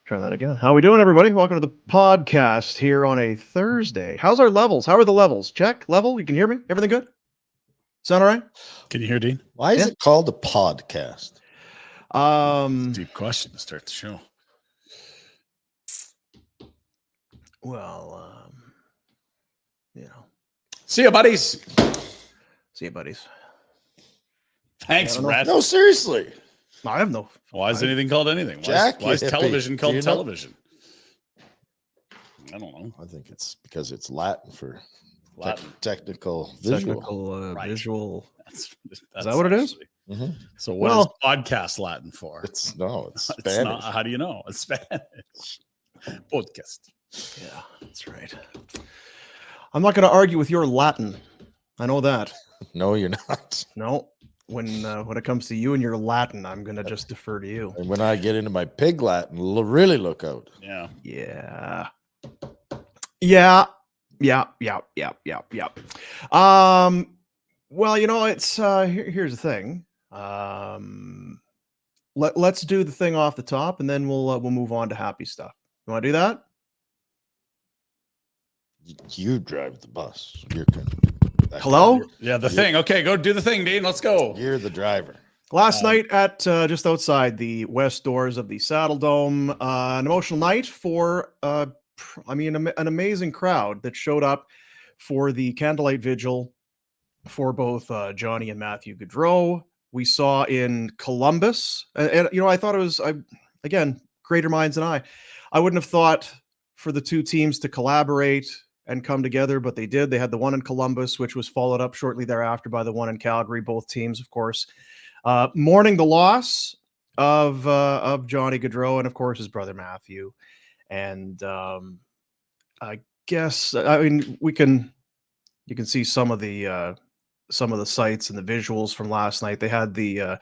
Try that again. How we doing, everybody? Welcome to the podcast here on a Thursday. How's our levels? How are the levels? Check. Level? You can hear me? Everything good? Sound all right? Can you hear Dean? Why is it called a podcast? Deep question to start the show. Well, See ya, buddies. see you, buddies. Thanks, I don't know. Rat. No, seriously. I have no. Why is anything called anything? Jack, Why is you hippie. television Do called you know? television? I don't know. I think it's because it's Latin for Latin. technical visual. Technical Right. visual. That's that what it is? Mhm. So what Well- is podcast Latin for? It's It's Spanish. not. How do you know? It's Spanish. Podcast. Yeah, that's right. I'm not going to argue with your Latin. I know that. No, you're not. No, when it comes to you and your Latin, I'm going to just defer to you. And when I get into my pig Latin, really look out. Yeah. Yeah. Well, it's here's the thing. Let's do the thing off the top, and then we'll move on to happy stuff. You want to do that? You drive the bus. Hello? Yeah. The thing. Okay, go do the thing, Dean. Let's go. You're the driver. Last night at just outside the west doors of the Saddle Dome, an emotional night for an amazing crowd that showed up for the candlelight vigil for both Johnny and Matthew Gaudreau. We saw in Columbus, and I thought it was again greater minds than I. I wouldn't have thought for the two teams to collaborate and come together, but they did. They had the one in Columbus, which was followed up shortly thereafter by the one in Calgary. Both teams, of course, mourning the loss of Johnny Gaudreau and, of course, his brother Matthew. And I guess you can see some of the sights and the visuals from last night. They had the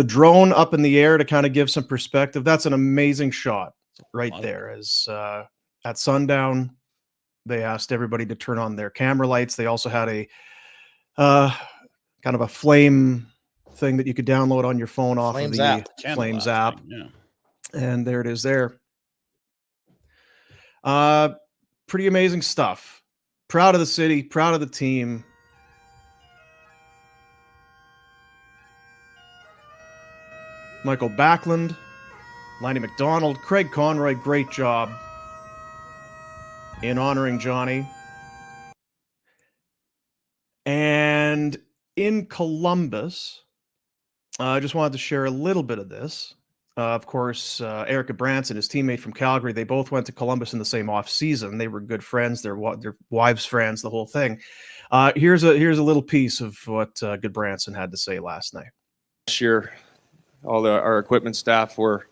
drone up in the air to kind of give some perspective. That's an amazing shot right there. As at sundown, they asked everybody to turn on their camera lights. They also had a kind of a flame thing that you could download on your phone off Flames of the app. Flames Candlelight app. thing, Yeah. And there it is there. Pretty amazing stuff. Proud of the city, proud of the team. Michael Backlund, Liney McDonald, Craig Conroy, great job in honoring Johnny. And in Columbus, I just wanted to share a little bit of this. Of course, Erica Branson, his teammate from Calgary, they both went to Columbus in the same off season. They were good friends. They're wives' friends, the whole thing. Here's a little piece of what Good Branson had to say last night. Last year, our equipment staff were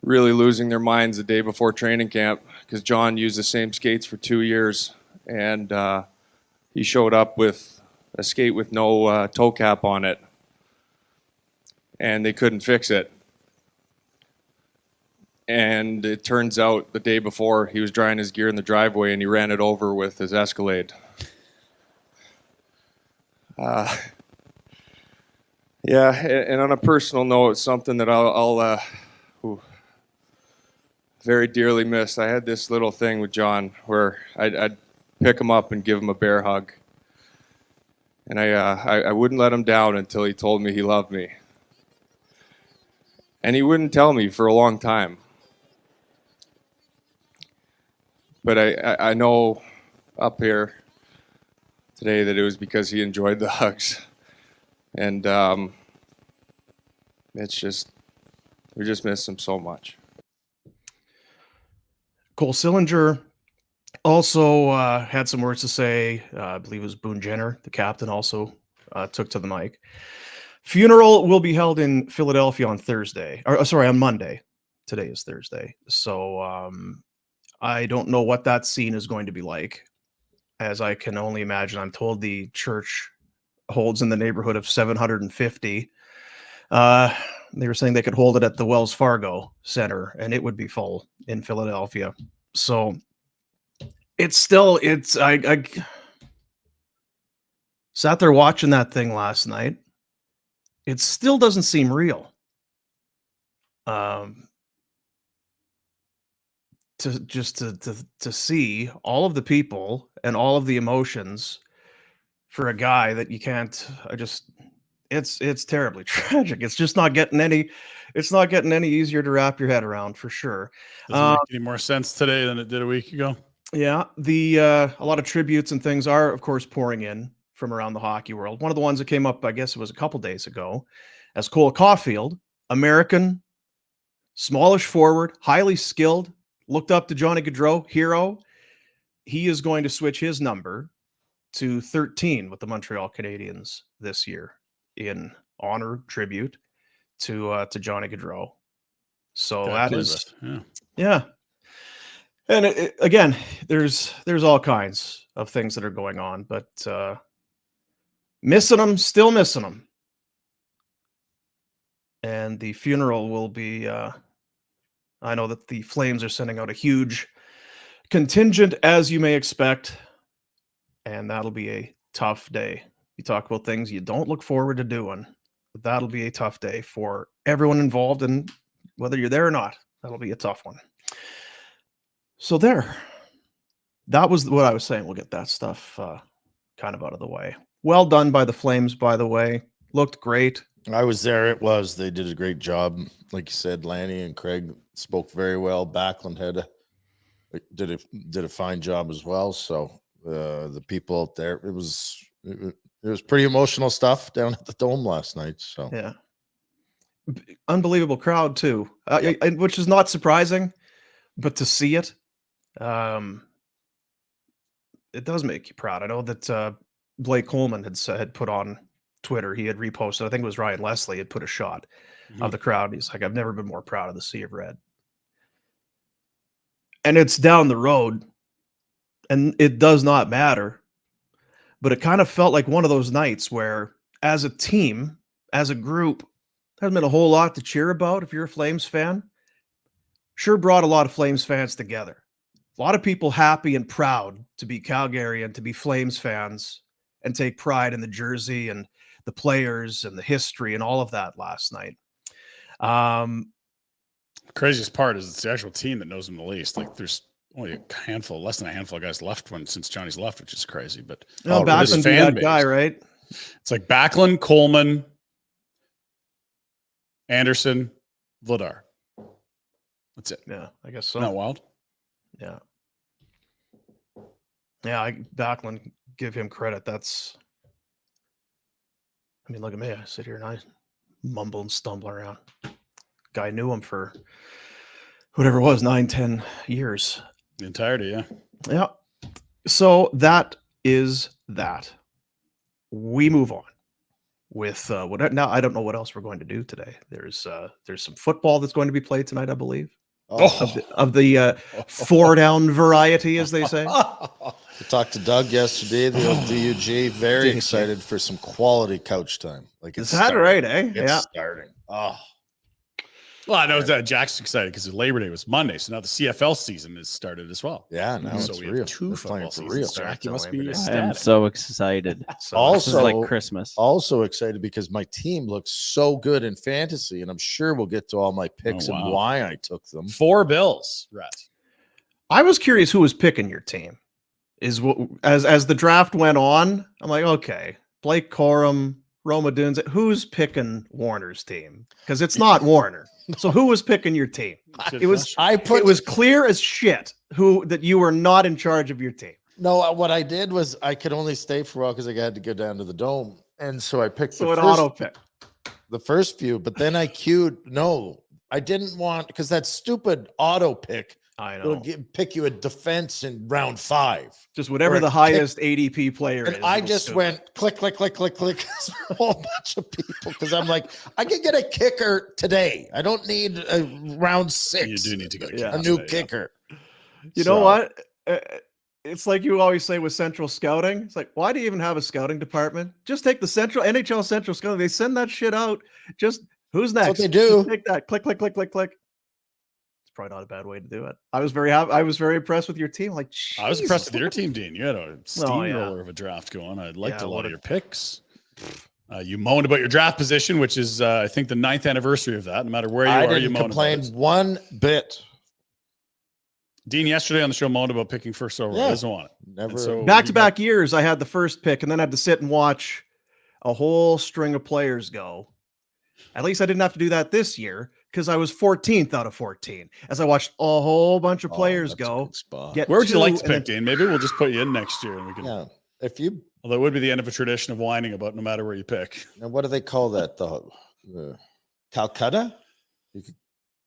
really losing their minds the day before training camp because John used the same skates for 2 years, and he showed up with a skate with no toe cap on it, and they couldn't fix it. And it turns out the day before he was drying his gear in the driveway and he ran it over with his Escalade. Yeah, and on a personal note, something that I'll very dearly miss. I had this little thing with John where I'd pick him up and give him a bear hug, and I wouldn't let him down until he told me he loved me, and he wouldn't tell me for a long time. But I know up here today that it was because he enjoyed the hugs. And it's just, we just miss him so much. Cole Sillinger also had some words to say. I believe it was Boone Jenner, the captain, also took to the mic. Funeral will be held in Philadelphia on on Monday. Today is Thursday. So I don't know what that scene is going to be like, as I can only imagine. I'm told the church holds in the neighborhood of 750. They were saying they could hold it at the Wells Fargo Center, and it would be full in Philadelphia. So I sat there watching that thing last night. It still doesn't seem real. to see all of the people and all of the emotions for a guy that you can't. It's terribly tragic. It's just not getting any. It's not getting any easier to wrap your head around, for sure. Doesn't make any more sense today than it did a week ago. Yeah, a lot of tributes and things are, of course, pouring in from around the hockey world. One of the ones that came up, I guess it was a couple days ago, as Cole Caulfield, American, smallish forward, highly skilled, looked up to Johnny Gaudreau, hero. He is going to switch his number to 13 with the Montreal Canadiens this year in honor, tribute to Johnny Gaudreau. So that is, yeah. And again, there's all kinds of things that are going on, but still missing them. And the funeral will be, I know that the Flames are sending out a huge contingent, as you may expect, and that'll be a tough day. You talk about things you don't look forward to doing. That'll be a tough day for everyone involved, and whether you're there or not, that'll be a tough one. So that was what I was saying. We'll get that stuff kind of out of the way. Well done by the Flames, by the way. Looked great. I was there. They did a great job. Like you said, Lanny and Craig spoke very well. Backlund did a fine job as well. So the people out there, it was pretty emotional stuff down at the Dome last night. So yeah, unbelievable crowd too, which is not surprising, but to see it, it does make you proud. I know that Blake Coleman had put on Twitter, he had reposted, I think it was Ryan Leslie had put a shot of the crowd. He's like, I've never been more proud of the Sea of Red. And it's down the road, and it does not matter. But it kind of felt like one of those nights where, as a team, as a group, there hasn't been a whole lot to cheer about if you're a Flames fan. Sure brought a lot of Flames fans together. A lot of people happy and proud to be Calgary and to be Flames fans and take pride in the jersey and the players and the history and all of that last night. Craziest part is it's the actual team that knows him the least. Like there's only less than a handful of guys left since Johnny's left, which is crazy. But Backlund be that guy, right? It's like Backlund, Coleman, Anderson, Vladar. That's it. Yeah, I guess so. Not wild. Yeah. Yeah, Backlund, give him credit. I mean, look at me. I sit here and I mumble and stumble around. Guy knew him for whatever it was, 9-10 years. The entirety, yeah. Yeah. So that is that. We move on with now I don't know what else we're going to do today. There's some football that's going to be played tonight, I believe. Of the 4-down variety, as they say. I talked to Doug yesterday, the old DUG. Very excited for some quality couch time. Like is that right, eh? It's starting. Oh. Well, I know that Jack's excited because Labor Day was Monday, so now the CFL season has started as well. Yeah, now so it's we real. have 2 football seasons. Jack, you must be ecstatic. I am so excited. Also, this is like Christmas. Also excited because my team looks so good in fantasy, and I'm sure we'll get to all my picks and why I took them. 4 Bills, Rhett. I was curious who was picking your team. As the draft went on, I'm like, okay, Blake Corum, Roma Dunes, who's picking Warner's team? Because it's not Warner. So who was picking your team? It was clear as shit that you were not in charge of your team. No, what I did was I could only stay for a while because I had to go down to the Dome, and so I picked auto pick the first few, but then I I didn't want because that stupid auto pick. I know. It'll pick you a defense in round 5. Just whatever the highest ADP player is. I just went click, click, click, click, click. A whole bunch of people because I'm like, I can get a kicker today. I don't need a round 6. You do need to get a new kicker. You know what? It's like you always say with Central Scouting. It's like, why do you even have a scouting department? Just take the NHL Central Scouting. They send that shit out. Just who's next? That's what they do. Take that. Click, click, click, click, click. Probably not a bad way to do it. I was very happy. I was very impressed with your team. Like, I was impressed with your team, Dean. You had a steamroller of a draft going. I liked a lot of your picks. You moaned about your draft position, which is, I think, the 9th anniversary of that. No matter where you are, you moaned. I didn't complain one bit. Dean yesterday on the show moaned about picking first overall. Yeah. He doesn't want it. Never. So Back-to-back years, I had the first pick and then had to sit and watch a whole string of players go. At least I didn't have to do that this year because I was 14th out of 14 as I watched a whole bunch of players that's a go. good spot. Get where would you 2 like to and pick, then- Dean? Maybe we'll just put you in next year and we can. Yeah. If you, Although it would be the end of a tradition of whining about no matter where you pick. now what do they call that? The Calcutta? You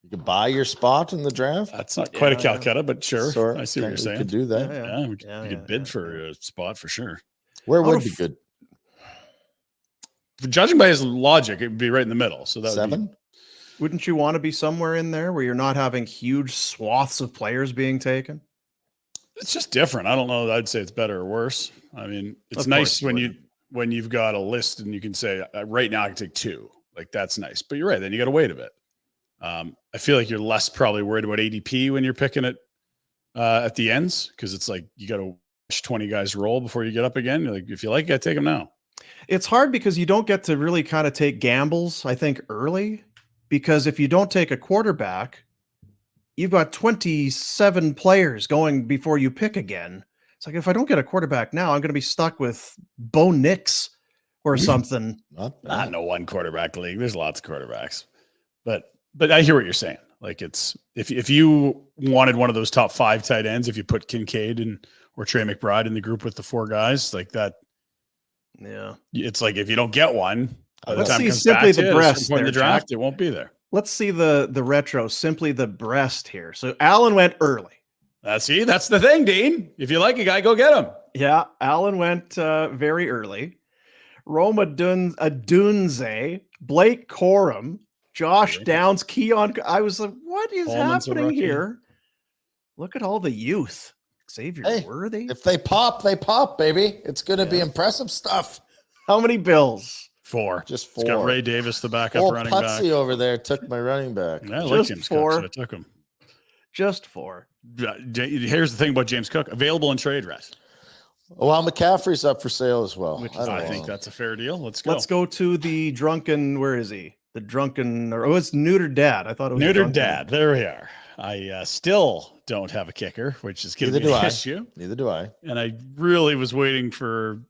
could buy your spot in the draft. That's not quite a Yeah. Calcutta, but sure. Sort- I see what you're we saying. could do that. Yeah, we could, Yeah, we could yeah, bid yeah, for a spot for sure. Where Out would of be good? Judging by his logic, it would be right in the middle. So that would be 7? Wouldn't you want to be somewhere in there where you're not having huge swaths of players being taken? it's just different. I don't know. I'd say it's better or worse. I mean, it's Of nice course it when you've got a list and you can say right now I can take 2. Like that's nice. But you're right. Then you got to wait a bit. I feel like you're less probably worried about ADP when you're picking it at the ends because it's like you got to watch 20 guys roll before you get up again. You're like, if you like it, take them now. It's hard because you don't get to really kind of take gambles, I think, early. Because if you don't take a quarterback, you've got 27 players going before you pick again. It's like, if I don't get a quarterback now, I'm going to be stuck with Bo Nix or something. Not bad. Not in a 1 quarterback league. There's lots of quarterbacks, but I hear what you're saying. Like it's if you wanted one of those top 5 tight ends, if you put Kincaid or Trey McBride in the group with the 4 guys like that, Yeah. it's like if you don't get one, by the Let's time it see comes simply back to the you, at a breast certain point in there, the draft, Jack. it won't be there. Let's see the retro, simply the breast here. So Allen went early. That's the thing, Dean. If you like a guy, go get him. Yeah, Allen went very early. Roma Adunze, Blake Corum, Josh Downs, Keon. I was like, what is Coleman's a happening rookie. here? Look at all the youth. Xavier Hey, Worthy. If they pop, baby. It's going to be impressive stuff. How many Bills? 4. Just It's got 4. Ray Davis, the backup Old running back. Putsy over there took my running back. Yeah, I like Just James Cook, 4. so I took him. Just 4. Here's the thing about James Cook: available in trade, Rest. Well, McCaffrey's up for sale as well. I think that's a fair deal. Let's go. Let's go to the drunken. Where is he? The drunken, or it's neutered dad. I thought it was Neutered drunken. dad. There we are. I still don't have a kicker, which is going to Neither be do an I. issue. Neither do I. And I really was waiting for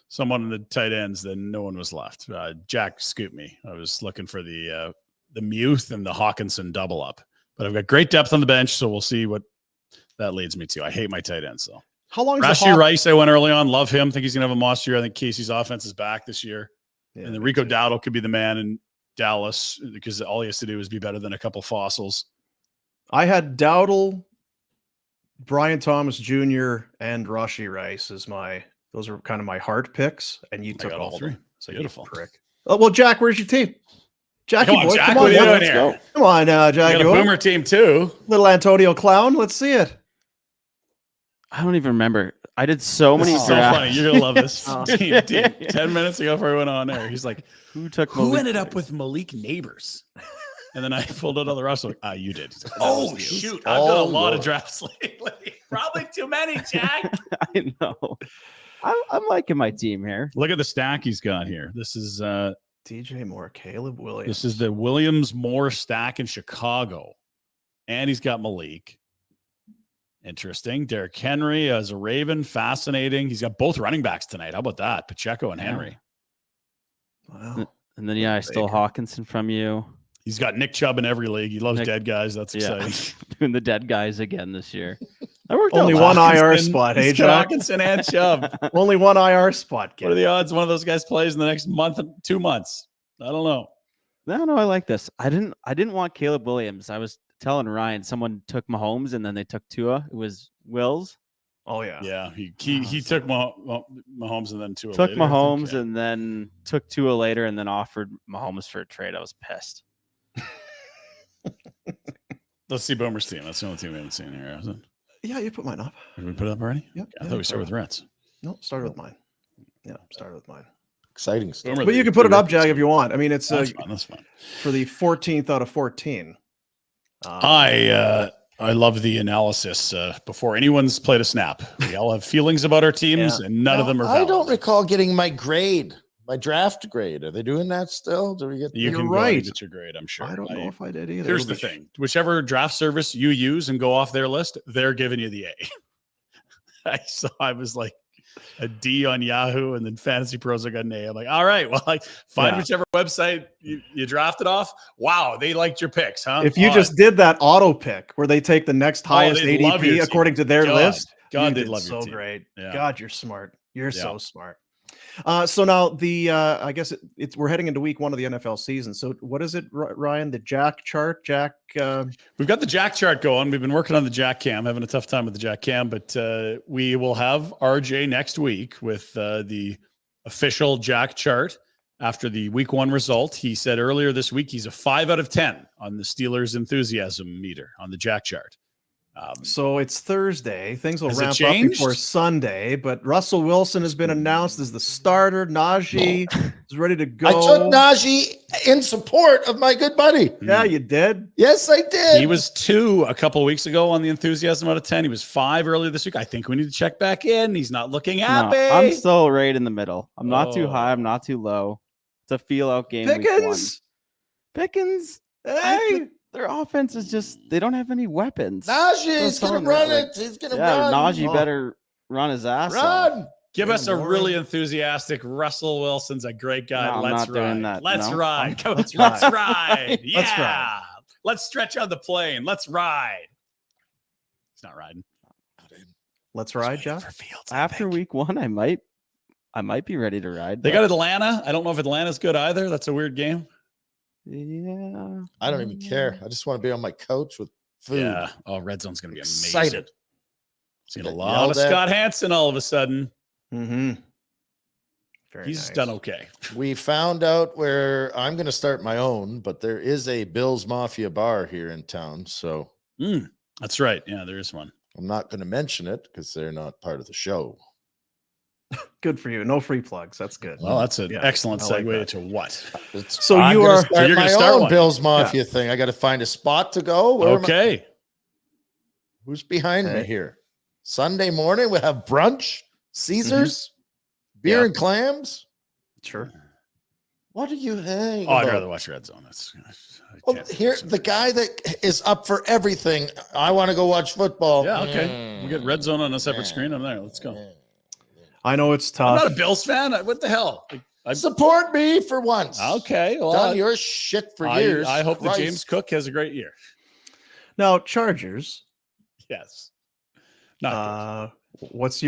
someone in the tight ends. Then no one was left. Jack scooped me. I was looking for the Muth and the Hawkinson double up, but I've got great depth on the bench, so we'll see what that leads me to. I hate my tight ends though. How long is Rashi Rice, I went early on. Love him. Think he's going to have a monster year. I think Casey's offense is back this year. Yeah, And then Rico Dowdle could be the man in Dallas because all he has to do is be better than a couple fossils. I had Dowdle, Brian Thomas Jr., and Rashi Rice as those are kind of my heart picks, and you took got all all 3. three. So Beautiful. you prick. Oh, well, Jack, where's your team? Jackie Come on, boy, Jack. come What on, are you now. doing here? Come on, You Jackie got a boy. boomer team too. Little Antonio Clown. Let's see it. I don't even remember. I did so This many is so drafts. funny. You're gonna love this. Oh. Dean, 10 minutes ago before we went on air, he's like, Who took "Who Malik ended up Neighbors? with Malik Neighbors?" And then I pulled out all the rest. Like, you did. He's like, Oh, "That was you." shoot. I've done a Oh, lot of Lord. drafts lately. Probably too many, Jack. I know. I'm liking my team here. Look at the stack he's got here. This is DJ Moore, Caleb Williams. this is the Williams Moore stack in Chicago, and he's got Malik. Interesting. Derrick Henry as a Raven, fascinating. He's got both running backs tonight. How about that? Pacheco and Henry. Wow. And then I stole Baker. Hawkinson from you. He's got Nick Chubb in every league. He loves Nick- dead guys. That's exciting. Doing the dead guys again this year. That worked Only out one last- IR Hawkinson- spot, hey, he's got Jack? Hawkinson and Chubb. Only one IR spot. What are the odds one of those guys plays in the next month, 2 months? I don't know. No, I like this. I didn't want Caleb Williams. I was telling Ryan someone took Mahomes and then they took Tua. It was Wills. Oh yeah. Yeah, he took Mahomes and then Tua. Took later, I think. Mahomes Yeah. and then took Tua later and then offered Mahomes for a trade. I was pissed. Let's see Boomer's team. That's the only team we haven't seen here. Is it? Yeah, you put mine up. Did we put it up already? Yep. I thought we started with Reds. No, started with mine. Yeah, started with mine. Exciting stuff. Boomer, But you the can put it up, rookies. Jag, if you want. I mean, it's That's fine. That's fine. for the 14th out of 14. I love the analysis before anyone's played a snap. We all have feelings about our teams, Yeah. and none of them are valid. I don't recall getting my grade My draft grade. Are they doing that still? Do we get? You You're can right. go and get your grade, I'm sure. I don't know if I did either. Here's the thing. Whichever draft service you use and go off their list, they're giving you the A. I was like a D on Yahoo, and then Fantasy Pros, I got an A. I'm like, all right, well, like find whichever website you drafted off. Wow, they liked your picks, huh? If you just did that auto pick where they take the next highest they'd love your ADP team. according to their list, God, you they'd did love your so team. great. Yeah. God, you're smart. You're so smart. So now the I guess we're heading into week 1 of the NFL season. So what is it, Ryan? The Jack chart? We've got the Jack chart going. We've been working on the Jack Cam, having a tough time with the Jack Cam, but we will have RJ next week with the official Jack chart after the week 1 result. He said earlier this week he's a 5 out of 10 on the Steelers enthusiasm meter on the Jack chart. So it's Thursday. Things will Has it ramp up changed? before Sunday, but Russell Wilson has been announced as the starter. Najee is ready to go. I took Najee in support of my good buddy. Yeah, you did. Yes, I did. He was 2 a couple of weeks ago on the enthusiasm out of 10. He was 5 earlier this week. I think we need to check back in. He's not looking happy. No, I'm still right in the middle. I'm not too high. I'm not too low. It's a feel out game. Pickens. Pickens. Hey. Their offense is just, they don't have any weapons. Najee is going to run like, it. He's going to yeah, run. Najee better run his ass off. Run. Give us a really enthusiastic Russell Wilson's a great guy. No, I'm Let's not doing ride. that. Let's No. ride. Come, Let's let's ride. ride. Yeah. Let's ride. Let's stretch on the plane. Let's ride. He's not riding. Let's ride, Jeff. For Fields, After week 1, I might be ready to ride. They but- got Atlanta. I don't know if Atlanta's good either. That's a weird game. Yeah. I don't even care. I just want to be on my couch with food. Yeah. Oh, Red Zone's going to be amazing. Excited. Seeing a Get lot of yelled at. Scott Hansen all of a sudden. Mm-hmm. He's done okay. We found out where I'm going to start my own, but there is a Bills Mafia bar here in town. So That's right. Yeah, there is one. I'm not going to mention it because they're not part of the show. Good for you. No free plugs. That's good. Well, that's an Yeah, excellent I like segue that. to what? So I'm you gonna are start you're gonna my start own one. Bills Mafia thing. I got to find a spot to go. Where am I- Okay. Who's behind me Okay. here? Sunday morning we have brunch, Caesars, beer Yeah. and clams. sure. What are you hanging? Oh, I'd rather watch Red Zone. Well, here, the guy that is up for everything. I want to go watch football. Yeah, okay. We'll get Red Zone on a separate screen. I'm there. Let's go. I know it's I'm tough. not a Bills fan. What the hell? Support me for once. Okay. Well, Done your shit for years. I hope Christ. that James Cook has a great year. Now, Chargers. Yes. Not What's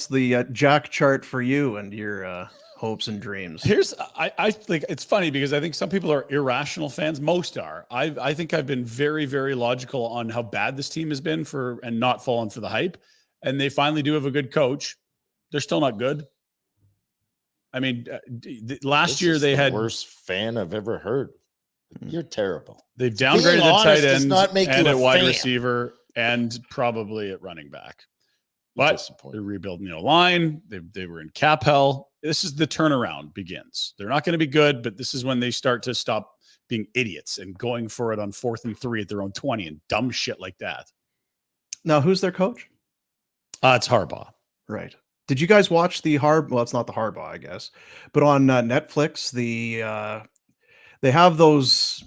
the Jack chart for you and your hopes and dreams? Here's I think it's funny because I think some people are irrational fans. Most are. I think I've been very, very logical on how bad this team has been and not fallen for the hype. And they finally do have a good coach. They're still not good. I mean, last This year is they the had worst fan I've ever heard. You're terrible. they've downgraded Being at honest tight does end not make and you at a wide fan. receiver and probably at running back. But Disappointing. they're rebuilding the line. They were in cap hell. This is the turnaround begins. They're not going to be good, but this is when they start to stop being idiots and going for it on 4th and 3 at their own 20 and dumb shit like that. Now, who's their coach? It's Harbaugh. Right. Did you guys watch the Well, it's not the Harbaugh, I guess, but on Netflix, they have those.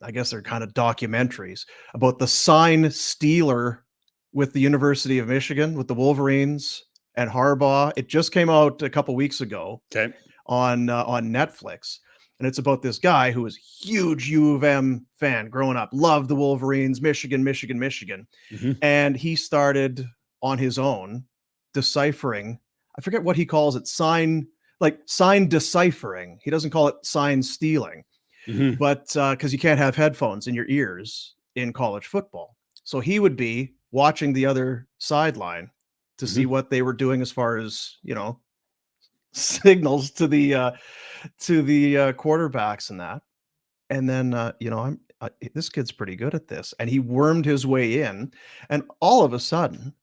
I guess they're kind of documentaries about the sign stealer with the University of Michigan, with the Wolverines and Harbaugh. It just came out a couple weeks ago. Okay. On Netflix, and it's about this guy who was a huge U of M fan growing up, loved the Wolverines, Michigan, Mhm. and he started on his own deciphering. I forget what he calls it, sign deciphering. He doesn't call it sign stealing, Mhm. but because you can't have headphones in your ears in college football, so he would be watching the other sideline to see what they were doing as far as signals to the quarterbacks and that. And then this kid's pretty good at this, and he wormed his way in, and all of a sudden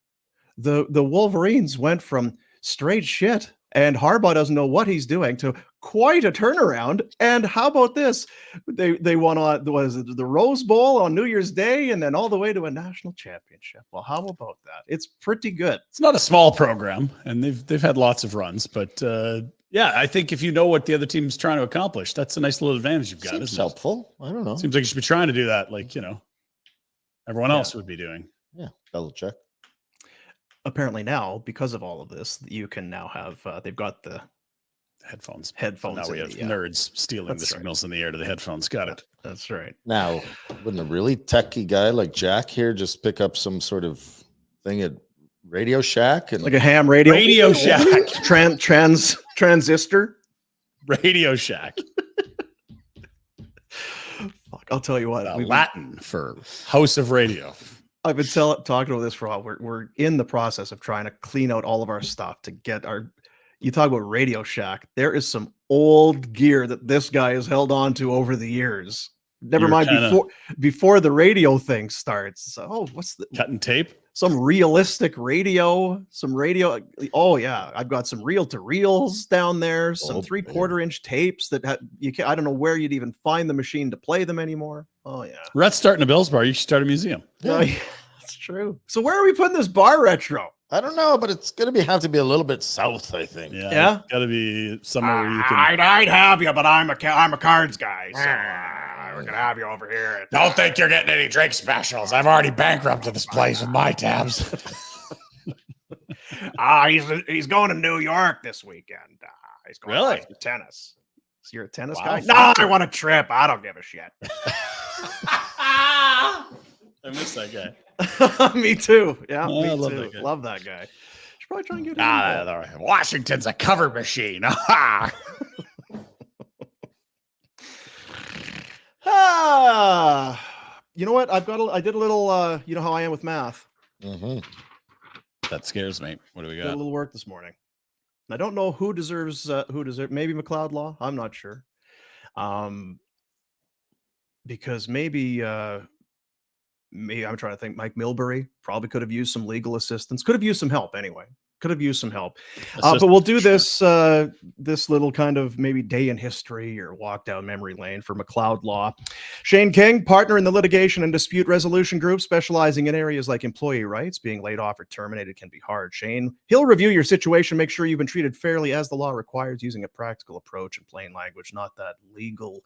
the Wolverines went from straight shit and Harbaugh doesn't know what he's doing to quite a turnaround. And how about this? They won on the Rose Bowl on New Year's Day and then all the way to a national championship. Well, how about that? It's pretty good. It's not a small program, and they've had lots of runs, but Yeah, I think if you know what the other team's trying to accomplish, that's a nice little advantage you've got. Seems Isn't helpful. I don't know. it? Seems like you should be trying to do that, like everyone Yeah. else would be doing. Yeah, double check. Apparently now, because of all of this, you can now have they've got the Headphones. headphones. Now we in have the, nerds stealing That's the right. signals in the air to the headphones. Got it. That's right. Now, wouldn't a really techie guy like Jack here just pick up some sort of thing at Radio Shack and Like a ham radio. Radio Shack. Transistor. Radio Shack. Fuck, I'll tell you what. Latin for House of Radio. I've been talking about this for a while. We're in the process of trying to clean out all of our stuff to get our. You talk about Radio Shack. There is some old gear that this guy has held on to over the years. Never You're mind before the radio thing starts. So, what's the Cutting tape. some realistic radio? Some radio. Oh yeah, I've got some reel-to-reels down there. Some Oh, 3/4 inch tapes that you can. I don't know where you'd even find the machine to play them anymore. Oh yeah. Rhett's starting a Bills bar. You should start a museum. Oh, yeah, that's true. So where are we putting this bar retro? I don't know, but it's gonna have to be a little bit south, I think. Yeah? Got to be somewhere where you can. I'd have you, but I'm a cards guy, so we're gonna have you over here. Don't think you're getting any drink specials. I've already bankrupted this place with my tabs. He's going to New York this weekend. He's going Really? to tennis. So you're a tennis Wow. guy? No, I want a trip. I don't give a shit. I miss that guy. Me too. Yeah, Oh, me I love too. that guy. Love that guy. Should probably try and get him. All right. Washington's a cover machine. You know what? I did a little. You know how I am with math. Mm-hmm. That scares me. What do we Did a got? little work this morning. I don't know who deserves maybe McLeod Law. I'm not sure. Because maybe I'm trying to think. Mike Milbury probably could have used some legal assistance. Could have used some help anyway. Could have used some help. But we'll do this this little kind of maybe day in history or walk down memory lane for McLeod Law. Shane King, partner in the litigation and dispute resolution group, specializing in areas like employee rights. Being laid off or terminated can be hard. Shane, he'll review your situation, make sure you've been treated fairly as the law requires, using a practical approach and plain language, not that legal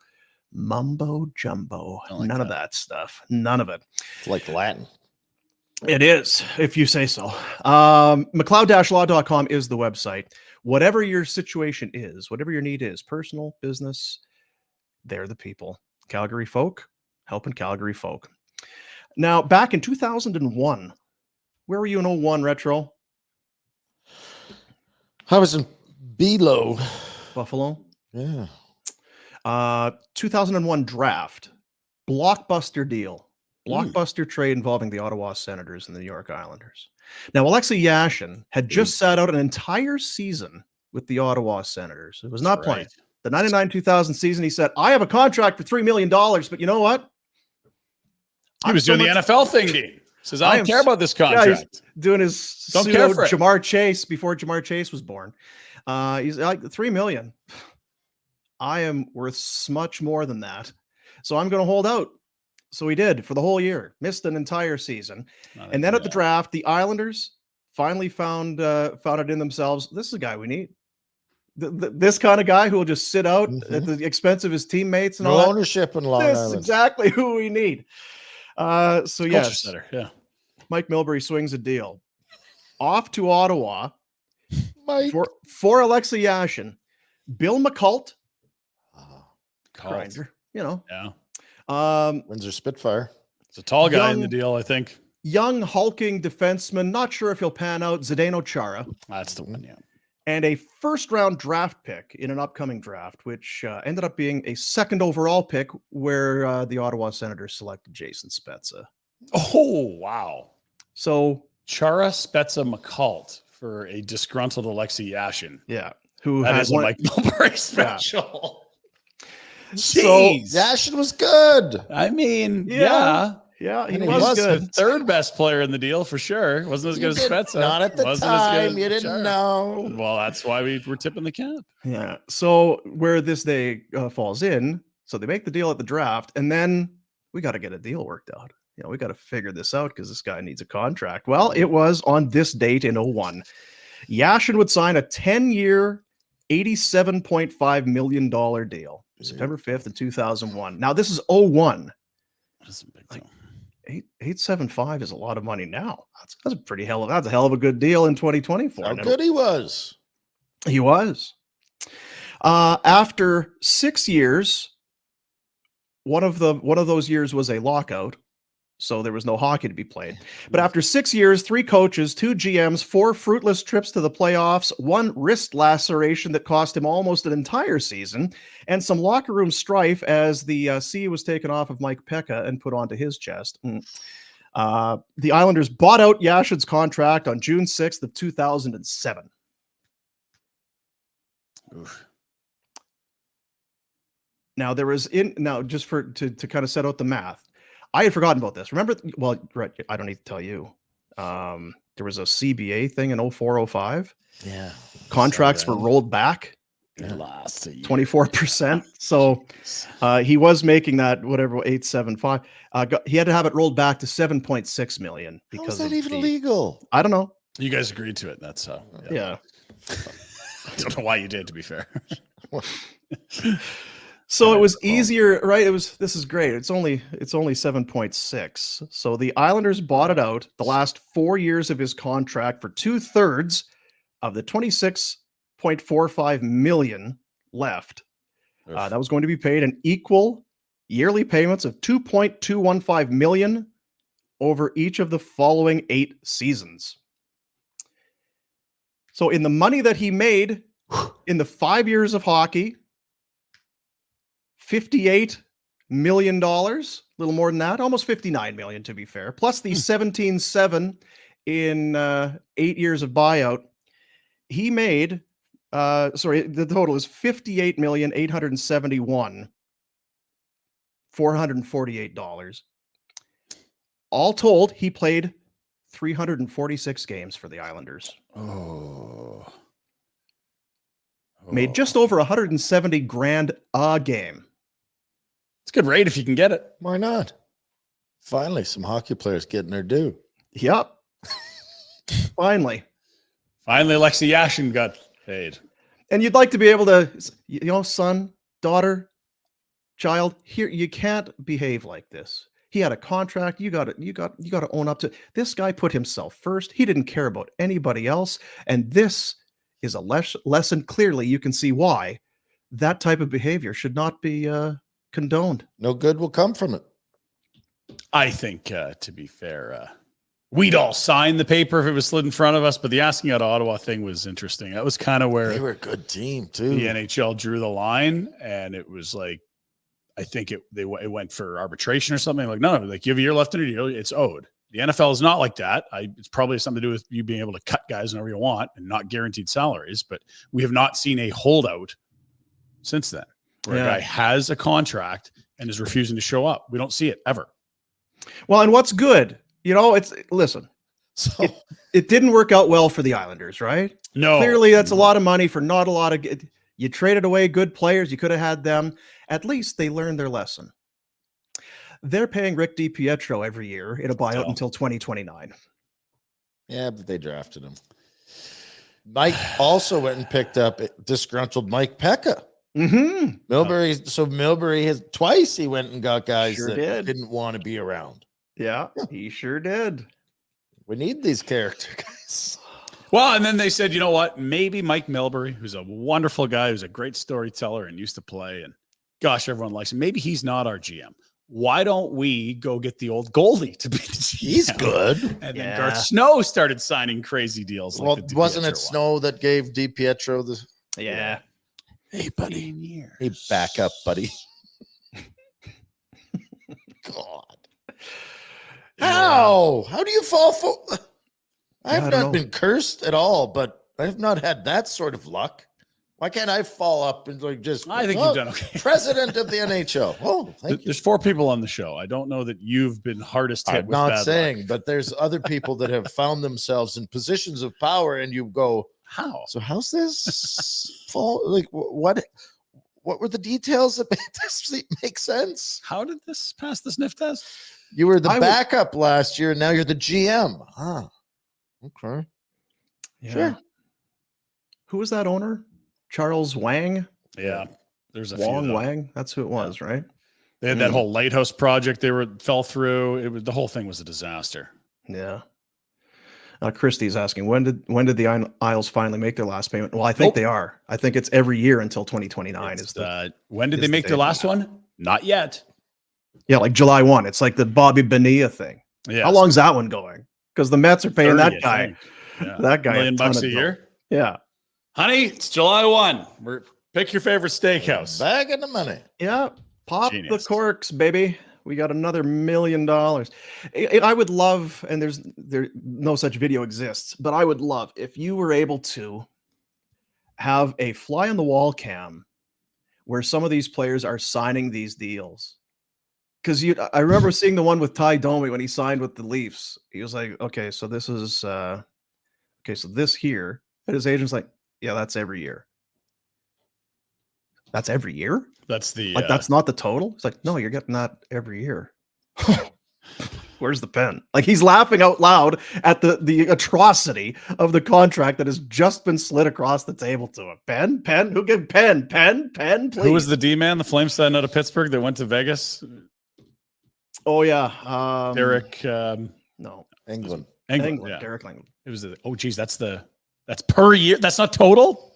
mumbo jumbo. I like None of that stuff. None of it. It's like Latin. It is, if you say so. McLeod-law.com is the website. Whatever your situation is, whatever your need is, personal, business, they're the people. Calgary folk, helping Calgary folk. Now, back in 2001, where were you in 01, Retro? I was in Below. Buffalo? Yeah. 2001 draft. Blockbuster deal. Blockbuster trade involving the Ottawa Senators and the New York Islanders. Now, Alexei Yashin had just sat out an entire season with the Ottawa Senators. It was not playing. The 99-2000 season, he said, I have a contract for $3 million, but you know what? He was doing the NFL thing, Dean. Says, I don't care about this contract. Yeah, he's doing his Don't pseudo care for it. Jamar Chase before Jamar Chase was born. He's like, $3 million. I am worth much more than that. So I'm going to hold out. So he did for the whole year, missed an entire season. And then at the draft, the Islanders finally found it in themselves. This is a guy we need. This kind of guy who will just sit out at the expense of his teammates and No all that. ownership in Long This is Island. exactly who we need. So yes, Center, yeah. Mike Milbury swings a deal off to Ottawa Mike. for Alexei Yashin, Bill McCult, grinder, you know. Yeah. Windsor Spitfire. It's a tall guy in the deal, I think. Young hulking defenseman, not sure if he'll pan out. Zdeno Chara. That's the one, yeah. And a first-round draft pick in an upcoming draft, which ended up being a second overall pick, where the Ottawa Senators selected Jason Spezza. Oh, wow. So Chara Spezza McCult for a disgruntled Alexei Yashin. yeah, who That had is a one, Mike Milbury special. So Jeez. Yashin was good. I mean, Yeah. yeah. he And he was was good. The third best player in the deal for sure. Wasn't as good as Spezza. Not at the Wasn't as good time. as You didn't Chara. know. Well, that's why we were tipping the cap. Yeah. So where this day falls in, so they make the deal at the draft, and then we got to get a deal worked out. You know, we got to figure this out because this guy needs a contract. Well, it was on this date in 01. Yashin would sign a 10-year, $87.5 million deal, September 5th of 2001. Now, this is 01. That's a big Like, deal. 875 is a lot of money now. That's a hell of a good deal in 2024. How good he was. He was. After 6 years, one of those years was a lockout, so there was no hockey to be played. But after 6 years, 3 coaches, 2 GMs, 4 fruitless trips to the playoffs, 1 wrist laceration that cost him almost an entire season, and some locker room strife as the C was taken off of Mike Pekka and put onto his chest. The Islanders bought out Yashin's contract on June 6th of 2007. Oof. Now there was just to kind of set out the math. I had forgotten about this. Remember, well, right, I don't need to tell you. There was a CBA thing in 04-05. Yeah. Contracts were rolled back They lost a year. 24%. So he was making that whatever 875. He had to have it rolled back to 7.6 million How is because that of even illegal? I don't know. You guys agreed to it. That's how. Yeah. I don't know why you did, to be fair. So it was easier, right? This is great. It's only 7.6. So the Islanders bought it out the last 4 years of his contract for 2/3 of the 26.45 million left. That was going to be paid in equal yearly payments of 2.215 million over each of the following 8 seasons. So in the money that he made in the 5 years of hockey, $58 million, a little more than that, almost $59 million to be fair, plus the 17.7 in 8 years of buyout. He made, the total is $58,871,448. All told, he played 346 games for the Islanders. Made just over 170 grand a game. It's a good rate if you can get it. Why not? Finally, some hockey players getting their due. Yep. Finally. Finally, Alexei Yashin got paid. And you'd like to be able to, son, daughter, child, here, you can't behave like this. He had a contract. You got to own up to this guy. Put himself first. He didn't care about anybody else. And this is a lesson. Clearly, you can see why that type of behavior should not be condoned. No good will come from it. I think, to be fair, we'd all sign the paper if it was slid in front of us, but the asking out of Ottawa thing was interesting. That was kind of where They were a good team too. the NHL drew the line, and it was like, I think it went for arbitration or something. Like, no, like you have a year left in a deal, it's owed. The NFL is not like that. It's probably something to do with you being able to cut guys whenever you want and not guaranteed salaries, but we have not seen a holdout since then where a guy has a contract and is refusing to show up. We don't see it ever. Well, and what's good, listen, So it didn't work out well for the Islanders, right? No. Clearly, that's a lot of money for not a lot of. You traded away good players. You could have had them. At least they learned their lesson. They're paying Rick DiPietro every year in a buyout until 2029. yeah, but they drafted him. Mike also went and picked up disgruntled Mike Pekka. Mm-hmm. Milbury has twice he went and got guys Sure that did. didn't want to be around. Yeah, he sure did. We need these character guys. Well, and then they said, you know what? Maybe Mike Milbury, who's a wonderful guy, who's a great storyteller and used to play, and gosh, everyone likes him. Maybe he's not our GM. Why don't we go get the old goalie to be the GM? He's good. And then Garth Snow started signing crazy deals. Well, Like the wasn't DiPietro it Snow that gave DiPietro the? Yeah. Hey, buddy. 15 years. Hey, back up, buddy. God. How? How do you fall for? I have I don't not know. been cursed at all, but I have not had that sort of luck. Why can't I fall up and like just? I think oh, you've done okay. President of the NHL. Oh, thank you. There's 4 people on the show. I don't know that you've been hardest hit I'm with not bad saying, luck. but there's other people that have found themselves in positions of power, and you go, How? so how's this fall? Like what were the details that made this make sense? How did this pass the sniff test? You were the I would- backup last year, and now you're the GM. Ah, okay. Yeah. Sure. Who was that owner? Charles Wang. Yeah, there's a few. Wong Though. Wang. That's who it was, right? They had that whole lighthouse project. They fell through. It was the whole thing was a disaster. Yeah. Christie's asking when did the Isles finally make their last payment? Well, I think they are. I think it's every year until 2029. When did they make their last one? Not yet. Yeah, like July 1. It's like the Bobby Bonilla thing. Yeah. How long's that one going? Because the Mets are paying 30, that guy. Yeah. That guy $1 million ton a of year. Yeah. Honey, it's July 1. Pick your favorite steakhouse. Bag of the money. Yeah. Pop Genius. the corks, baby. We got another $1 million. I would love, and there no such video exists, but I would love if you were able to have a fly on the wall cam where some of these players are signing these deals. Because I remember seeing the one with Ty Domi when he signed with the Leafs. He was like, okay, so this is so this here. And his agent's like, yeah, that's every year. That's every year? That's the Like that's not the total? It's like, no, you're getting that every year. Where's the pen? Like he's laughing out loud at the atrocity of the contract that has just been slid across the table to him. Pen? Who gave pen, please? Who was the D-man, the Flames side out of Pittsburgh that went to Vegas? Oh yeah. Derek no. England. Yeah. Derek England. It was that's per year. That's not total.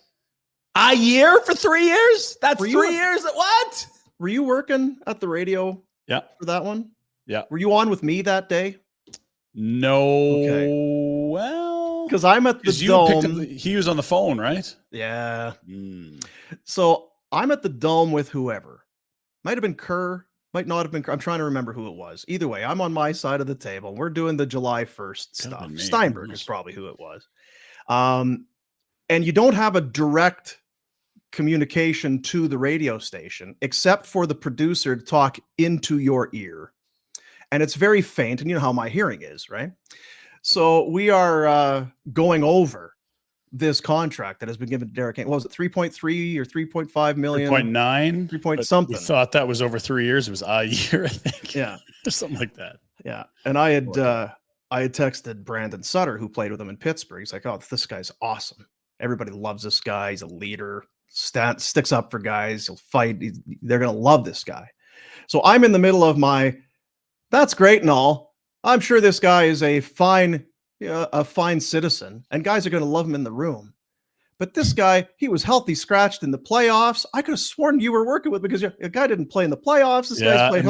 A year for 3 years? That's 3 years. What? Were you working at the radio for that one? Yeah. Were you on with me that day? No. Okay. Well, because I'm at the Dome. He was on the phone, right? Yeah. So I'm at the Dome with whoever. Might have been Kerr. Might not have been Kerr. I'm trying to remember who it was. Either way, I'm on my side of the table. We're doing the July 1st stuff. Steinberg is probably who it was. And you don't have a direct communication to the radio station except for the producer to talk into your ear. And it's very faint, and you know how my hearing is, right? So we are going over this contract that has been given to Derek. What was it, 3.3 or 3.5 million? 3.9. 3 point something. We thought that was over 3 years. It was a year, I think. Yeah. Or something like that. Yeah. And I had texted Brandon Sutter, who played with him in Pittsburgh. He's like, oh, this guy's awesome. Everybody loves this guy. He's a leader. Sticks up for guys. He'll fight. They're going to love this guy. So I'm in the middle of that's great and all. I'm sure this guy is a fine citizen, and guys are going to love him in the room. But this guy, he was healthy scratched in the playoffs. I could have sworn you were working with because a guy didn't play in the playoffs. This guy's played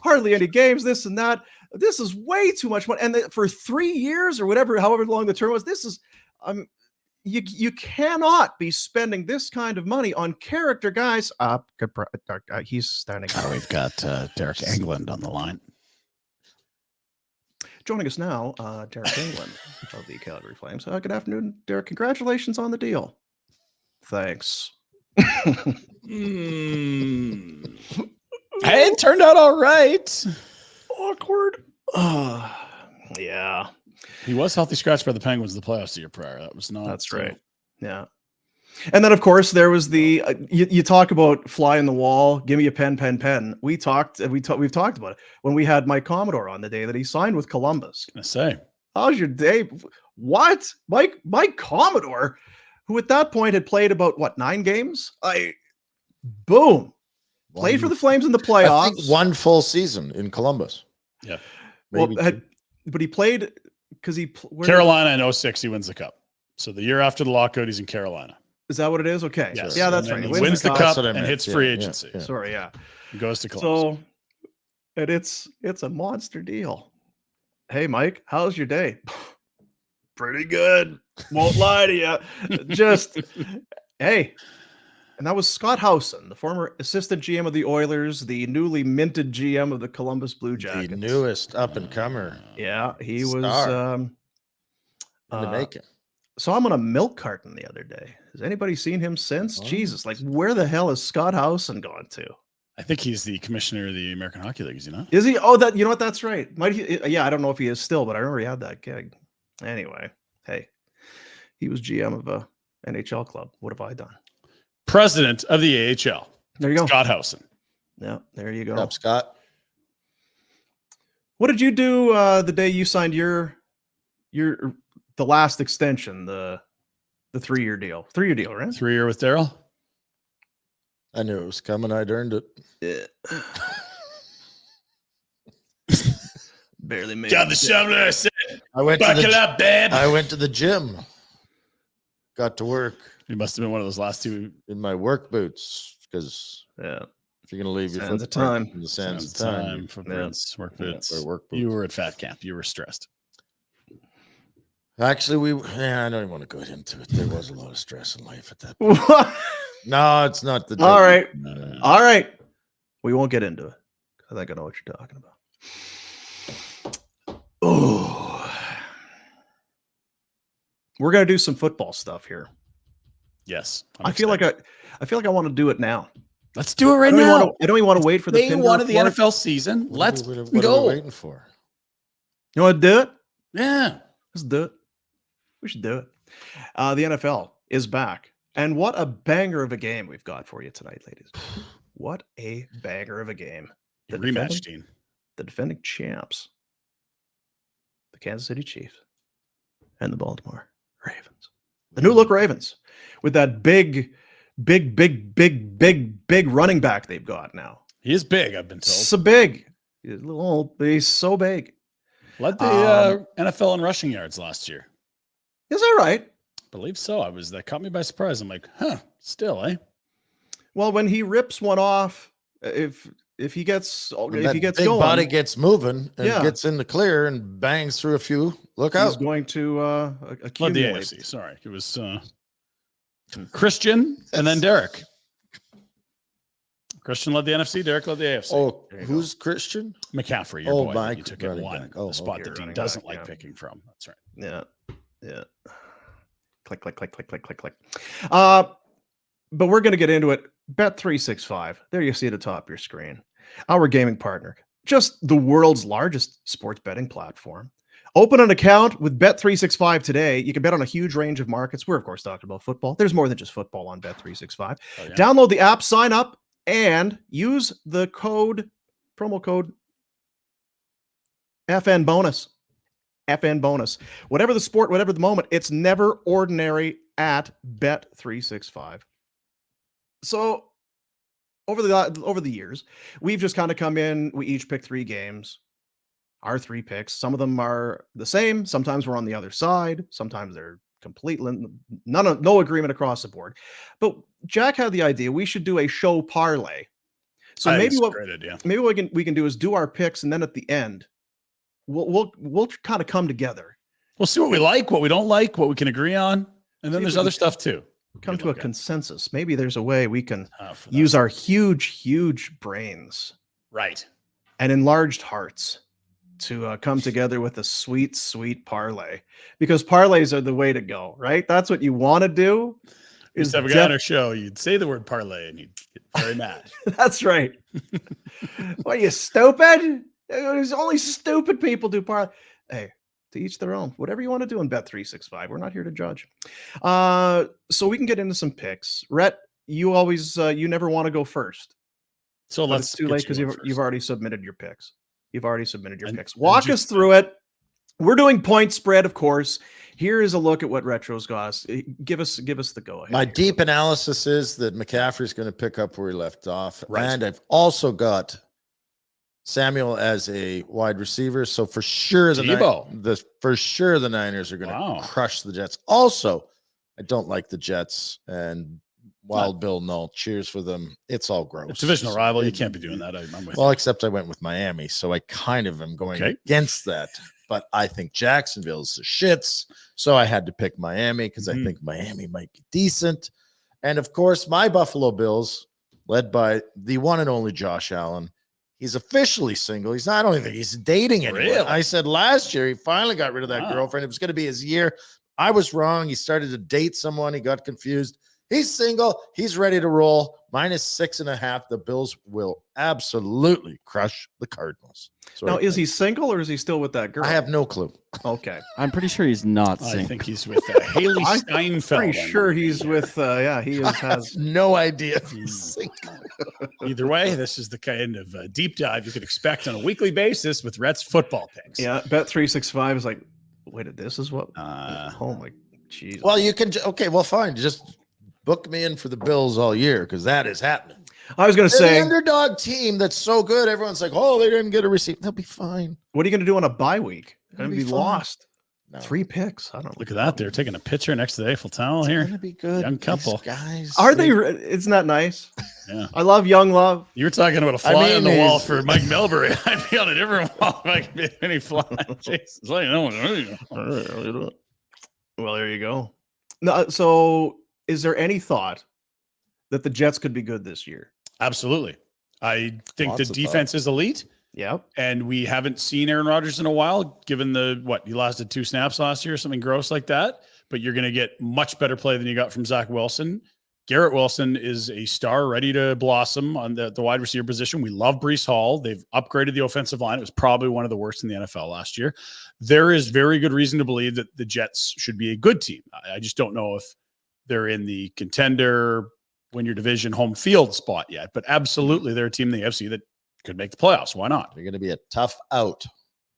hardly any games, this and that. This is way too much money. And for 3 years or however long the term was, this is you cannot be spending this kind of money on character guys. He's standing. We've got Derek England on the line. Joining us now, Derek England of the Calgary Flames. Good afternoon, Derek. Congratulations on the deal. Thanks. Hey, it turned out all right. Awkward. Yeah. He was healthy scratched by the Penguins in the playoffs the year prior. That was not. That's right. Yeah. And then, of course, there was the you talk about fly in the wall. Give me a pen. We've talked about it when we had Mike Commodore on the day that he signed with Columbus. I say, how's your day? What, Mike Commodore, who at that point had played about 9 games? Boom, played for the Flames in the playoffs. I think 1 full season in Columbus. Yeah, but he played because Carolina in 06. He wins the cup. So the year after the lockout, he's in Carolina. Is that what it is? Okay. Yes. Yeah, that's right. He wins the cup and hits free Yeah, agency. yeah. Sorry, yeah. He goes to Columbus. So, and it's a monster deal. Hey, Mike, how's your day? Pretty good. Won't lie to you. Just, hey. And that was Scott Howson, the former assistant GM of the Oilers, the newly minted GM of the Columbus Blue Jackets. The newest up-and-comer. Yeah, he Star. was In the making. saw him on a milk carton the other day. Has anybody seen him since? Jesus, like where the hell is Scott Howson gone to? I think he's the commissioner of the American Hockey League, is he not? Is he? Oh, you know what? That's right. Might he? Yeah, I don't know if he is still, but I remember he had that gig. Anyway, hey, he was GM of a NHL club. What have I done? President of the AHL. There you go. Scott Howson. Yeah, there you go. Up, Scott. What did you do the day you signed the last extension, the The 3-year deal. 3-year deal, right? 3-year with Daryl. I knew it was coming. I'd earned it. Yeah. Barely made Got it. the shoveler. I said, I went to buckle the up, babe. I went to the gym. Got to work You must have been one of those last two. in my work boots because Yeah. if you're gonna leave your Sands of footprint time. in the sands of Sounds time, footprints, work yeah, boots. wear work boots. You were at fat camp. You were stressed. Actually, I don't even want to go into it. There was a lot of stress in life at that point. What? No, it's not the. All right. Uh, All right. We won't get into it. I think I know what you're talking about. Oh. We're gonna do some football stuff here. yes. I feel like I want to do it now. let's do it right I don't now. even want to wait for the Day Pinder one of the Report. NFL season. Let's what are we go. waiting for? You want to do it? Yeah. Let's do it. We should do it. The NFL is back. And what a banger of a game we've got for you tonight, ladies. What a banger of a game. The Rematch, Dean. The defending champs, the Kansas City Chiefs, and the Baltimore Ravens. The new look Ravens with that big running back they've got now. He is big, I've been told. So big. He's a little old, but he's so big. Led the NFL in rushing yards last year. Is that right? Believe so. That caught me by surprise. I'm like, still, eh? Well, when he rips one off, if he gets Big going, body gets moving and Yeah. gets in the clear and bangs through a few. Look he's out! going to Led the accumulate. AFC. Sorry. It was Christian and then Derek. Christian led the NFC. Derek led the AFC. Oh, There you who's Christian? McCaffrey, your Oh, boy. Mike, You took it running one. back. Oh, the spot okay, that Dean running doesn't back, like yeah. picking from. That's right. Yeah. Click. But we're going to get into it. Bet365. There you see at the top of your screen. Our gaming partner. Just the world's largest sports betting platform. Open an account with Bet365 today. You can bet on a huge range of markets. We're, of course, talking about football. There's more than just football on Bet365. Oh, yeah. Download the app, sign up, and use the promo code FN bonus. FN bonus. Whatever the sport, whatever the moment, it's never ordinary at Bet365. So over the years, we've just kind of come in. We each pick 3 games. Our 3 picks. Some of them are the same. Sometimes we're on the other side. Sometimes they're completely no agreement across the board. But Jack had the idea we should do a show parlay. So I think maybe it's a what great idea. maybe what we can do is do our picks, and then at the end, we'll kind of come together, We'll see what we like, what we don't like, what we can agree on. And See then if there's we other can stuff too. come Good to a luck, guys. consensus. Maybe there's a way we can For that. use our huge brains Right. and enlarged hearts to come together with a sweet parlay, because parlays are the way to go, right? That's what you want to do. Used to have a guy on our show, you'd say the word parlay and you'd get very mad. That's right. What are you, stupid? There's only stupid people do parlay. Hey, to each their own. Whatever you want to do in Bet365. We're not here to judge. So we can get into some picks. Rhett, you always you never want to go first. So But let's it's too get late because you you've on already submitted your picks. You've already submitted your And- picks. and Walk you- us through it. We're doing point spread, of course. Here is a look at what Retro's got us. Give us the go ahead. My deep analysis is that McCaffrey's going to pick up where he left off. Right. And I've also got Samuel as a wide receiver. So for sure the Niners are going to Wow. crush the Jets. Also, I don't like the Jets and Wild Bill Null. Cheers for them. It's all gross. It's a divisional rival. You can't be doing that. I'm with Well, you. except I went with Miami, so I kind of am going Okay. against that. But I think Jacksonville's the shits, so I had to pick Miami because Mhm. I think Miami might be decent. And of course, my Buffalo Bills, led by the one and only Josh Allen, he's officially single. He's not. I don't even think he's dating anyone. Really? I said last year he finally got rid of that Wow. girlfriend. It was going to be his year. I was wrong. He started to date someone. He got confused. He's single. He's ready to roll. -6.5. The Bills will absolutely crush the Cardinals. So Now, I is think- he single or is he still with that girl? I have no clue. Okay. I'm pretty sure he's not I single. think he's with Haley I'm Steinfeld. Pretty sure he's with. He I is, has. have no idea if he's single. Either way, this is the kind of deep dive you could expect on a weekly basis with Rhett's football picks. Yeah, Bet365 is like, wait, this is what. Uh, Oh my Jesus. Well, you can. Okay, well, fine. Just book me in for the Bills all year because that is happening. I was going to They're say, the underdog team that's so good. Everyone's like, oh, they didn't get a receipt. They'll be fine. what are you going to do on a bye week? It'll And be be fine. lost. No. 3 picks. I don't know. Look at that. They're taking a picture next to the Eiffel Tower It's here. gonna be good. Young couple. These guys. Are they? Isn't that nice? Yeah. I love young love. You were talking about a fly on the mean, wall he's- for Mike Milbury. I'd be on a different wall if I could be any fly. Jesus, I know. Well, there you go. No, so is there any thought that the Jets could be good this year? Absolutely. I think Lots the of defense is elite, Yep. and we haven't seen Aaron Rodgers in a while, given he lasted 2 snaps last year, something gross like that. But you're going to get much better play than you got from Zach Wilson. Garrett Wilson is a star ready to blossom on the wide receiver position. We love Breece Hall. They've upgraded the offensive line. It was probably one of the worst in the NFL last year. There is very good reason to believe that the Jets should be a good team. I just don't know if they're in the contender, win your division, home field spot yet. But absolutely, they're a team in the AFC that could make the playoffs. Why not? They're going to be a tough out,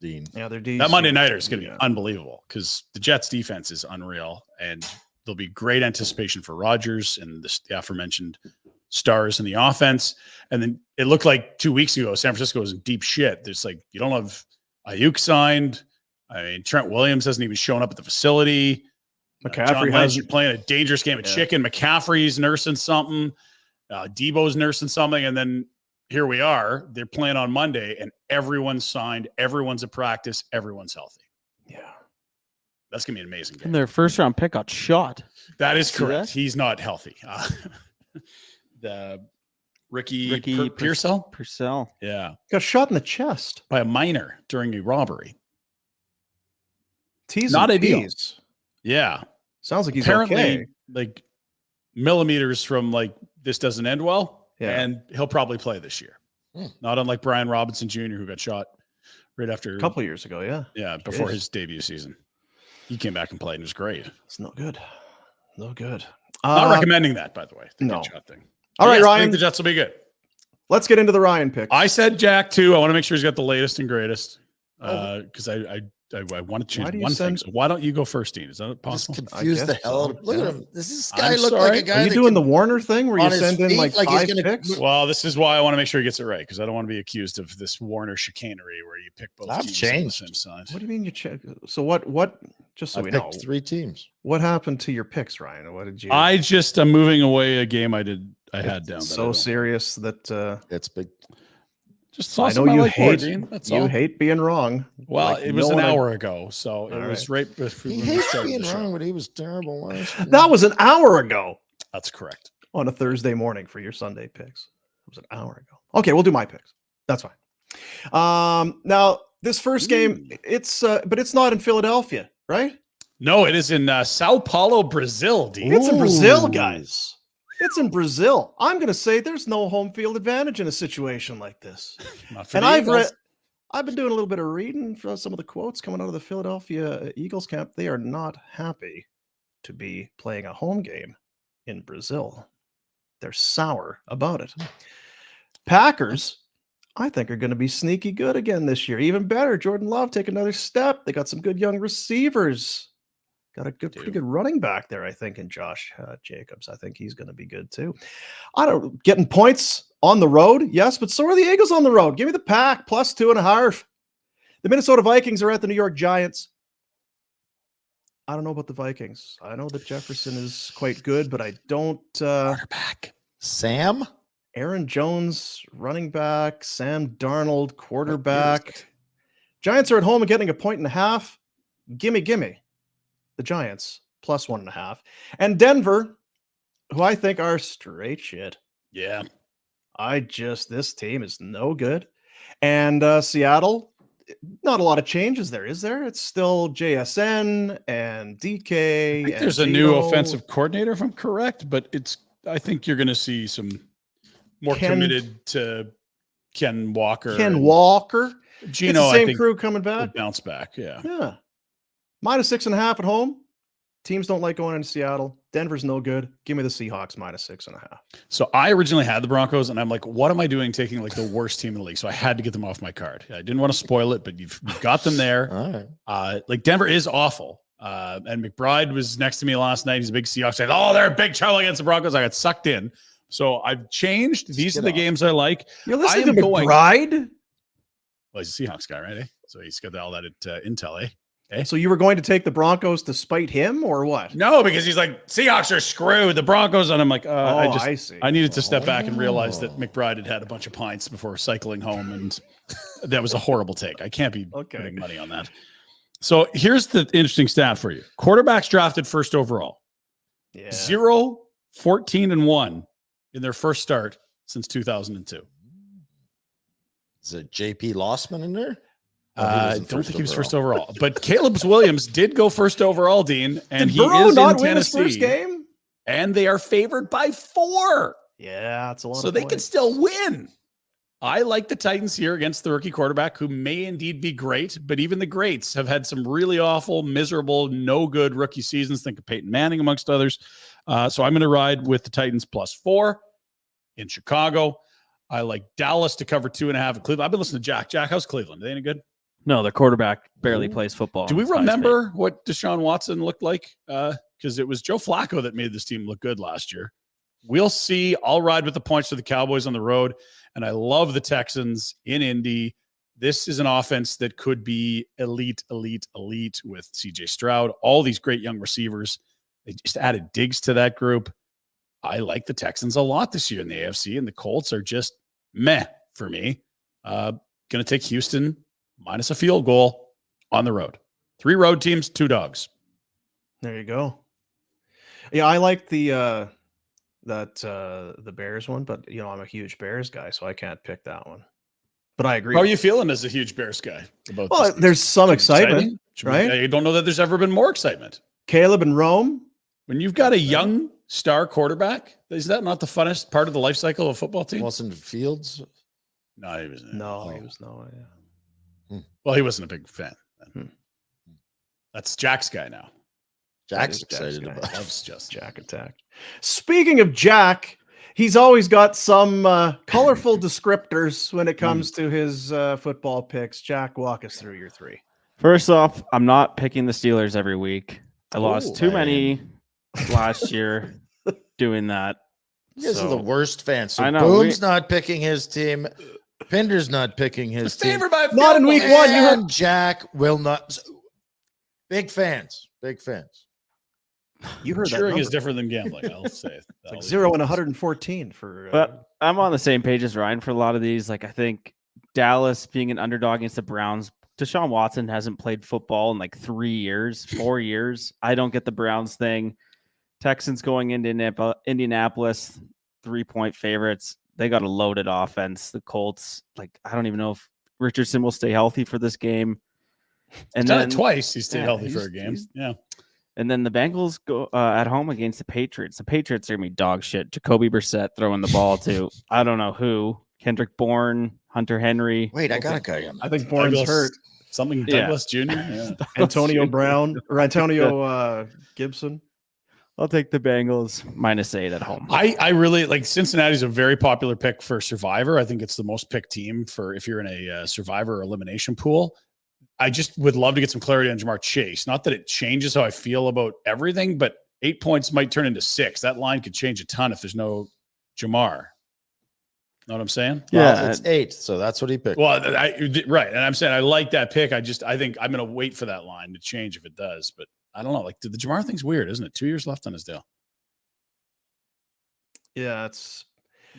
Dean. Yeah, they're That Monday nighter is going to be unbelievable because the Jets defense is unreal, and there'll be great anticipation for Rodgers and the aforementioned stars in the offense. And then it looked like 2 weeks ago, San Francisco was in deep shit. There's like, you don't have Ayuk signed. I mean, Trent Williams hasn't even shown up at the facility. McCaffrey John Lynch hasn't. playing a dangerous game of chicken. McCaffrey's nursing something. Debo's nursing something. And then here we are. They're playing on Monday, and everyone's signed. Everyone's at practice. Everyone's healthy. Yeah. That's going to be an amazing game. And their first round pick got shot. That is See correct. that? He's not healthy. The Ricky Purcell. Pearsall? Purcell. Yeah. Got shot in the chest. By a minor during a robbery. T's Not and ideal. P's. Yeah. Sounds like he's Apparently, okay. like millimeters from like this doesn't end well. Yeah. And he'll probably play this year. Not unlike Brian Robinson Jr., who got shot right after A couple of years ago, yeah. Yeah, before Jeez. his debut season. He came back and played and it was great. It's no good. No good. Not recommending that, by the way. The no. good shot thing. All right, Yes, I Ryan. think the Jets will be good. Let's get into the Ryan pick. I said Jack too. I want to make sure he's got the latest and greatest. Because I want to choose Why do you one send- thing. So why don't you go first, Dean? Is that Just possible? confused the guess hell so. out of Look Yeah. at him. Does this guy I'm look sorry. like a guy Are you that doing can- the Warner thing where you on his send in feet like like he's 5 gonna- picks? Well, this is why I want to make sure he gets it right because I don't want to be accused of this Warner chicanery where you pick both I've teams on the changed. same side. What do you mean you check? So what? Just so I we picked know, 3 teams. what happened to your picks, Ryan? What did you? I'm moving away a game I had down. It's that I so don't- serious that It's big. Just I toss know him you like hate Dean. That's you all. hate being wrong. Well, Like it was no an one- hour ago, so it All was right. right before He we hates started being the show. wrong, but he was terrible last year. That was an hour ago That's correct. on a Thursday morning for your Sunday picks. It was an hour ago. Okay, we'll do my picks. That's fine. Now this first game, but it's not in Philadelphia, right? No, it is in Sao Paulo, Brazil, Dean. It's in Brazil, Ooh. guys. It's in Brazil. I'm going to say there's no home field advantage in a situation like this. Not for And the I've Eagles. been doing a little bit of reading for some of the quotes coming out of the Philadelphia Eagles camp. They are not happy to be playing a home game in Brazil. They're sour about it. Packers, I think, are going to be sneaky good again this year. Even better. Jordan Love take another step. They got some good young receivers. Got a pretty good running back there, I think, in Josh Jacobs. I think he's going to be good too. Getting points on the road, yes, but so are the Eagles on the road. Give me the Pack plus 2.5. The Minnesota Vikings are at the New York Giants. I don't know about the Vikings. I know that Jefferson is quite good, but I don't. Quarterback. Sam? Aaron Jones, running back. Sam Darnold, quarterback. Giants are at home and getting 1.5. Gimme. The Giants plus 1.5. And Denver, who I think are straight shit. Yeah. This team is no good. And Seattle, not a lot of changes there, is there? It's still JSN and DK. I think and there's a new Geno. offensive coordinator, if I'm correct, but I think you're going to see some more committed to Ken Walker. Ken Walker. Geno, it's the I same think, crew coming will back. bounce back. Yeah. Yeah. Minus 6.5 at home. Teams don't like going into Seattle. Denver's no good. Give me the Seahawks minus 6.5. So I originally had the Broncos, and I'm like, what am I doing taking like the worst team in the league? So I had to get them off my card. I didn't want to spoil it, but you've got them there. All right. Like Denver is awful, And McBride was next to me last night. He's a big Seahawks fan. Oh, they're a big trouble against the Broncos. I got sucked in. So I've changed. These are the games I like. You're listening to McBride? Well, he's a Seahawks guy, right? So he's got all that at Intel, eh? So you were going to take the Broncos to spite him or what? No, because he's like, Seahawks are screwed. The Broncos. And I'm like, I see. I needed to step back and realize that McBride had a bunch of pints before cycling home. And that was a horrible take. I can't be putting money on that. So here's the interesting stat for you. Quarterbacks drafted first overall. 0, 14, and 1 in their first start since 2002. Is it JP Lossman in there? I don't think he was first overall, but Caleb Williams did go first overall, Dean, and did Burrow not win his first game? And they are favored by 4. Yeah, that's a lot. So they can still win. I like the Titans here against the rookie quarterback, who may indeed be great, but even the greats have had some really awful, miserable, no good rookie seasons. Think of Peyton Manning, amongst others. So I'm going to ride with the Titans +4 in Chicago. I like Dallas to cover 2.5 in Cleveland. I've been listening to Jack. Jack, how's Cleveland? Are they any good? No, their quarterback barely plays football. Do we remember what Deshaun Watson looked like? Because it was Joe Flacco that made this team look good last year. We'll see. I'll ride with the points for the Cowboys on the road. And I love the Texans in Indy. This is an offense that could be elite with CJ Stroud, all these great young receivers. They just added Diggs to that group. I like the Texans a lot this year in the AFC, and the Colts are just meh for me. Going to take Houston minus a field goal on the road. 3 road teams, 2 dogs. There you go. Yeah, I like the Bears one, but I'm a huge Bears guy, so I can't pick that one. But I agree. How are you feeling as a huge Bears guy about this? There's some excitement, right? I don't know that there's ever been more excitement. Caleb and Rome. When you've got a young star quarterback, is that not the funnest part of the life cycle of a football team? Wasn't Fields? No, he wasn't. He was no. Yeah. Well, he wasn't a big fan. That's Jack's guy now. Jack's excited about it. That's just Jack attack. Speaking of Jack, he's always got some colorful descriptors when it comes to his football picks. Jack, walk us through your 3. First off, I'm not picking the Steelers every week. I lost too many last year doing that. You guys are the worst fans. So I know. Boom's not picking his team. Pinder's not picking his team. Not in week 1. You heard Jack will not. Big fans. Big fans. You heard cheering that is different than gambling. I'll say it's like 0 and 114 for. But I'm on the same page as Ryan for a lot of these. Like I think Dallas being an underdog against the Browns. Deshaun Watson hasn't played football in like 3 years, 4 years. I don't get the Browns thing. Texans going into Indianapolis, 3-point favorites. They got a loaded offense. The Colts, I don't even know if Richardson will stay healthy for this game. And he's done it twice. He stayed healthy for a game. Yeah. And then the Bengals go at home against the Patriots. The Patriots are going to be dog shit. Jacoby Brissett throwing the ball to I don't know who. Kendrick Bourne, Hunter Henry. Wait, I got a guy on that. I think Bourne's hurt. Something Douglas Jr. Yeah. Antonio Brown or Antonio Gibson. I'll take the Bengals -8 at home. I really like Cincinnati's a very popular pick for Survivor. I think it's the most picked team for if you're in a Survivor elimination pool. I just would love to get some clarity on Jamar Chase. Not that it changes how I feel about everything, but 8 points might turn into 6. That line could change a ton if there's no Jamar. Know what I'm saying? Yeah, well, it's 8, so that's what he picked. Well, right, and I'm saying I like that pick. I think I'm going to wait for that line to change if it does, but I don't know. Like, the Jamar thing's weird, isn't it? 2 years left on his deal. Yeah, it's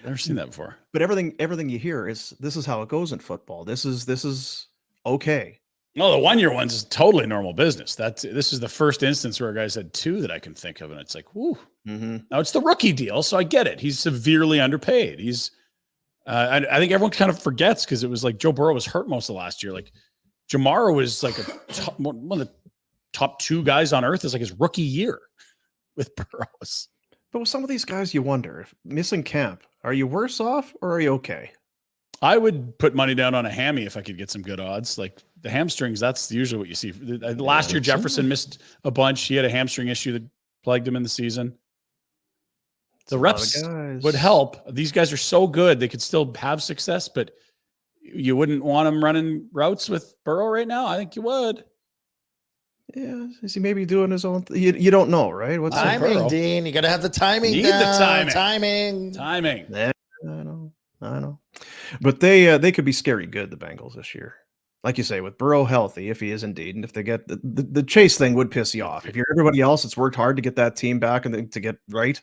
never seen that before. But everything you hear is this is how it goes in football. This is okay. No, the 1 year one's is totally normal business. This is the first instance where a guy said 2 that I can think of, and it's like, whoo. Mm-hmm. Now it's the rookie deal, so I get it. He's severely underpaid. He's I think everyone kind of forgets because it was like Joe Burrow was hurt most of last year. Like Jamar was like one of the top 2 guys on earth is like his rookie year with Burrows. But with some of these guys, you wonder, if missing camp, are you worse off or are you okay? I would put money down on a hammy if I could get some good odds. Like the hamstrings, that's usually what you see. Last year, Jefferson missed a bunch. He had a hamstring issue that plagued him in the season. The reps would help. These guys are so good. They could still have success, but you wouldn't want them running routes with Burrow right now. I think you would. Yeah, is he maybe doing his own? You don't know, right? What's Timing, Burrow. Dean. You got to have the timing. Need the down. timing. Timing. Yeah, I know. But they could be scary good, the Bengals this year. Like you say, with Burrow healthy, if he is indeed, and if they get the Chase thing would piss you off. If you're everybody else, it's worked hard to get that team back and then to get right,